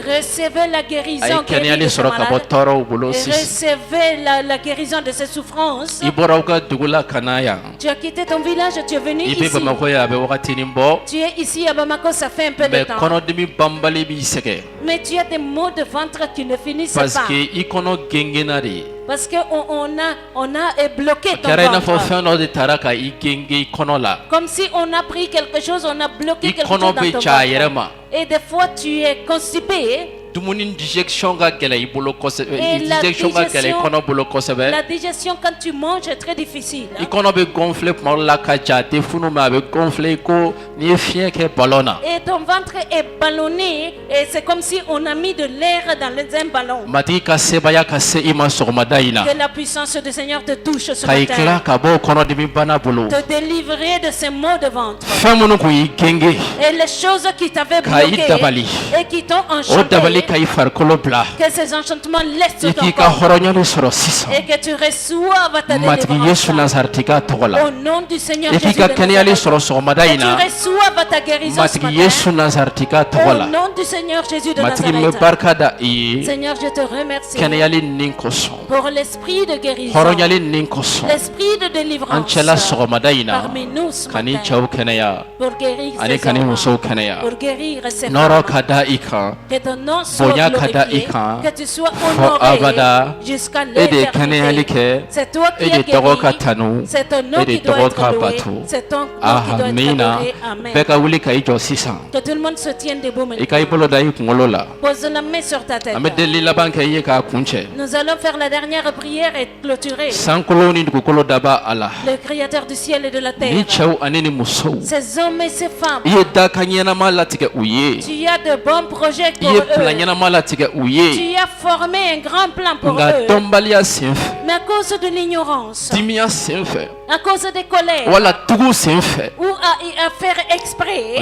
Recevez la guérison guérie de ce malade. Recevez la guérison de ses souffrances. Tu as quitté ton village, tu es venu ici. Tu es ici à Bamako, ça fait un peu de temps. Mais tu as des maux de ventre qui ne finissent pas. Parce qu'on a bloqué ton ventre. Comme si on a pris quelque chose, on a bloqué quelque chose dans ton ventre. Et des fois tu es constipé. Et la digestion quand tu manges est très difficile. Et ton ventre est ballonné et c'est comme si on a mis de l'air dans un ballon. Que la puissance du Seigneur te touche ce matin. Te délivrer de ces maux de ventre. Et les choses qui t'avaient bloqué et qui t'ont enchanté. Que ces enchantements laissent sur ton corps. Et que tu reçoives ta délivrance. Au nom du Seigneur Jésus de Nazareth. Et tu reçoives ta guérison ce matin. Au nom du Seigneur Jésus de Nazareth. Seigneur, je te remercie pour l'esprit de guérison, l'esprit de délivrance parmi nous ce matin. Pour guérir ces hommes, pour guérir ces femmes. Que ton nom soit glorifié, que tu sois honoré jusqu'à l'éternité. C'est toi qui es guéri, c'est ton nom qui doit être loué, c'est ton nom qui doit être adoré. Amen. Que tout le monde se tienne debout maintenant. Pose la main sur ta tête. Nous allons faire la dernière prière et clôturer. Le Créateur du ciel et de la terre, ces hommes et ces femmes, tu as de bons projets pour eux. Tu as formé un grand plan pour eux. Mais à cause de l'ignorance, à cause des colères, ou à faire exprès,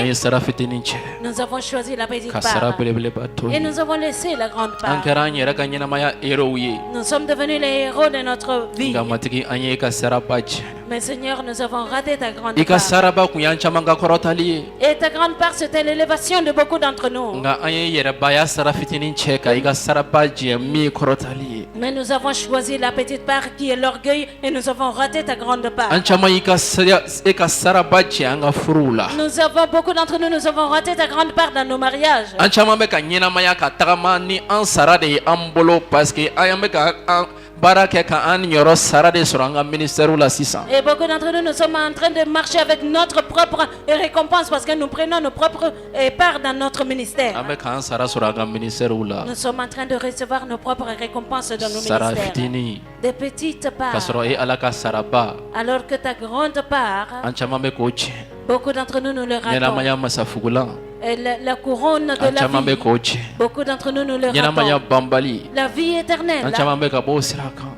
nous avons choisi la petite part et nous avons laissé la grande part. Nous sommes devenus les héros de notre vie. Mais Seigneur, nous avons raté ta grande part. Et ta grande part, c'était l'élévation de beaucoup d'entre nous. Mais nous avons choisi la petite part qui est l'orgueil et nous avons raté ta grande part. Nous avons, beaucoup d'entre nous, nous avons raté ta grande part dans nos mariages. Et beaucoup d'entre nous, nous sommes en train de marcher avec notre propre récompense parce que nous prenons nos propres parts dans notre ministère. Nous sommes en train de recevoir nos propres récompenses dans nos ministères. Des petites parts. Alors que ta grande part, beaucoup d'entre nous, nous le ratons. Et la couronne de la vie, beaucoup d'entre nous, nous le ratons. La vie éternelle,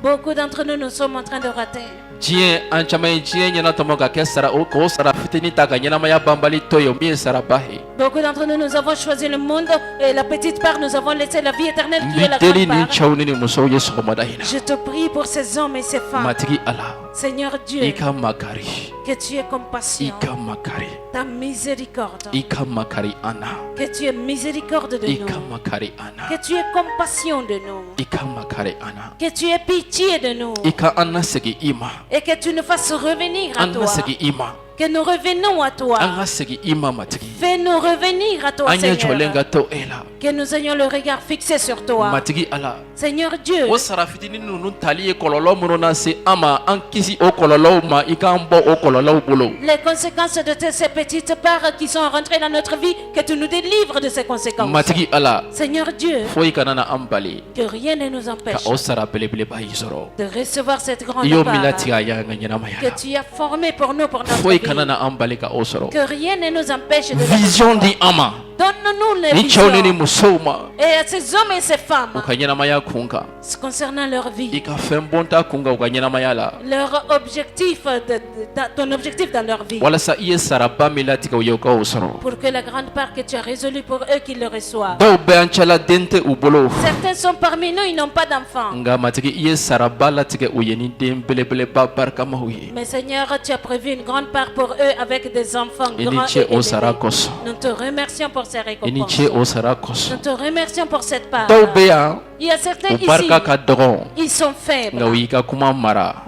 beaucoup d'entre nous, nous sommes en train de rater. Beaucoup d'entre nous, nous avons choisi le monde et la petite part, nous avons laissé la vie éternelle qui est la grande part. Je te prie pour ces hommes et ces femmes. Seigneur Dieu, que tu aies compassion, ta miséricorde, que tu aies miséricorde de nous, que tu aies compassion de nous, que tu aies pitié de nous, et que tu nous fasses revenir à toi. Que nous revenons à toi. Fais-nous revenir à toi, Seigneur. Que nous ayons le regard fixé sur toi. Seigneur Dieu. Les conséquences de ces petites parts qui sont rentrées dans notre vie, que tu nous délivres de ces conséquences. Seigneur Dieu. Que rien ne nous empêche de recevoir cette grande part que tu as formée pour nous, pour notre vie. Que rien ne nous empêche de vision di ama Donne-nous les visions. Et à ces hommes et ces femmes, concernant leur vie, leur objectif, ton objectif dans leur vie, pour que la grande part que tu as résolue pour eux qu'ils le reçoivent. Certains sont parmi nous, ils n'ont pas d'enfants. Mais Seigneur, tu as prévu une grande part pour eux avec des enfants grands et élevés. Nous te remercions pour ces récompenses. Nous te remercions pour cette part. Il y a certains ici, ils sont faibles,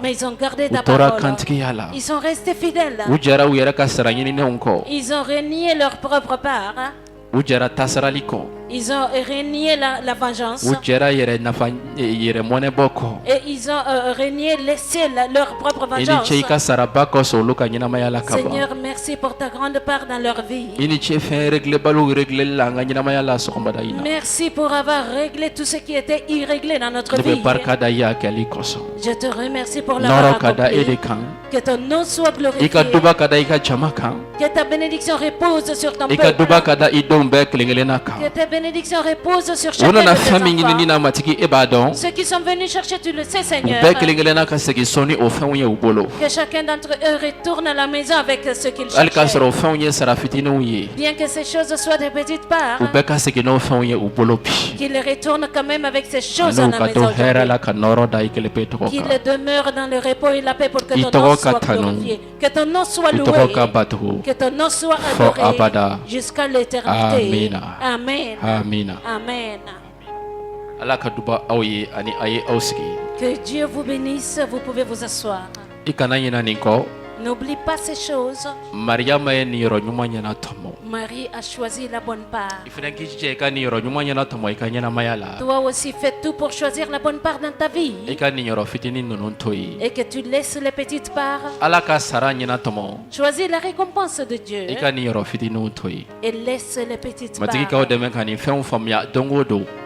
mais ils ont gardé ta parole. Ils sont restés fidèles. Ils ont renié leur propre part. Ils ont renié la vengeance. Et ils ont renié, laissé leur propre vengeance. Seigneur, merci pour ta grande part dans leur vie. Merci pour avoir réglé tout ce qui était irréglé dans notre vie. Je te remercie pour l'avoir accompli. Que ton nom soit glorifié. Que ta bénédiction repose sur ton peuple. Que ta bénédiction repose sur chacun de tes enfants. Ceux qui sont venus chercher, tu le sais, Seigneur. Que chacun d'entre eux retourne à la maison avec ce qu'ils cherchaient. Bien que ces choses soient des petites parts, qu'ils retournent quand même avec ces choses à la maison. Qu'ils demeurent dans le repos et la paix pour que ton nom soit glorifié. Que ton nom soit loué. Que ton nom soit adoré jusqu'à l'éternité. Amen. Amen. Amen. Que Dieu vous bénisse. Vous pouvez vous asseoir. N'oublie pas ces choses. Marie a choisi la bonne part. Toi aussi, fais tout pour choisir la bonne part dans ta vie. Et que tu laisses les petites parts. Choisis la récompense de Dieu. Et laisse les petites parts.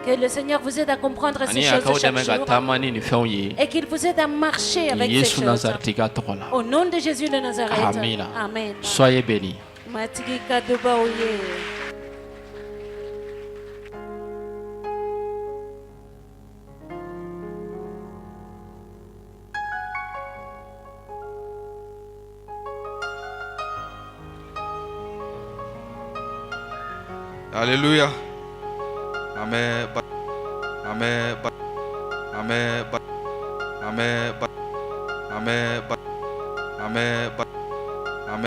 Que le Seigneur vous aide à comprendre ces choses chaque jour. Et qu'il vous aide à marcher avec ces choses. Au nom de Jésus de Nazareth. Amen. Amen. Soyez bénis. Alléluia. Amen. Amen. Amen. Amen. Amen. Amen.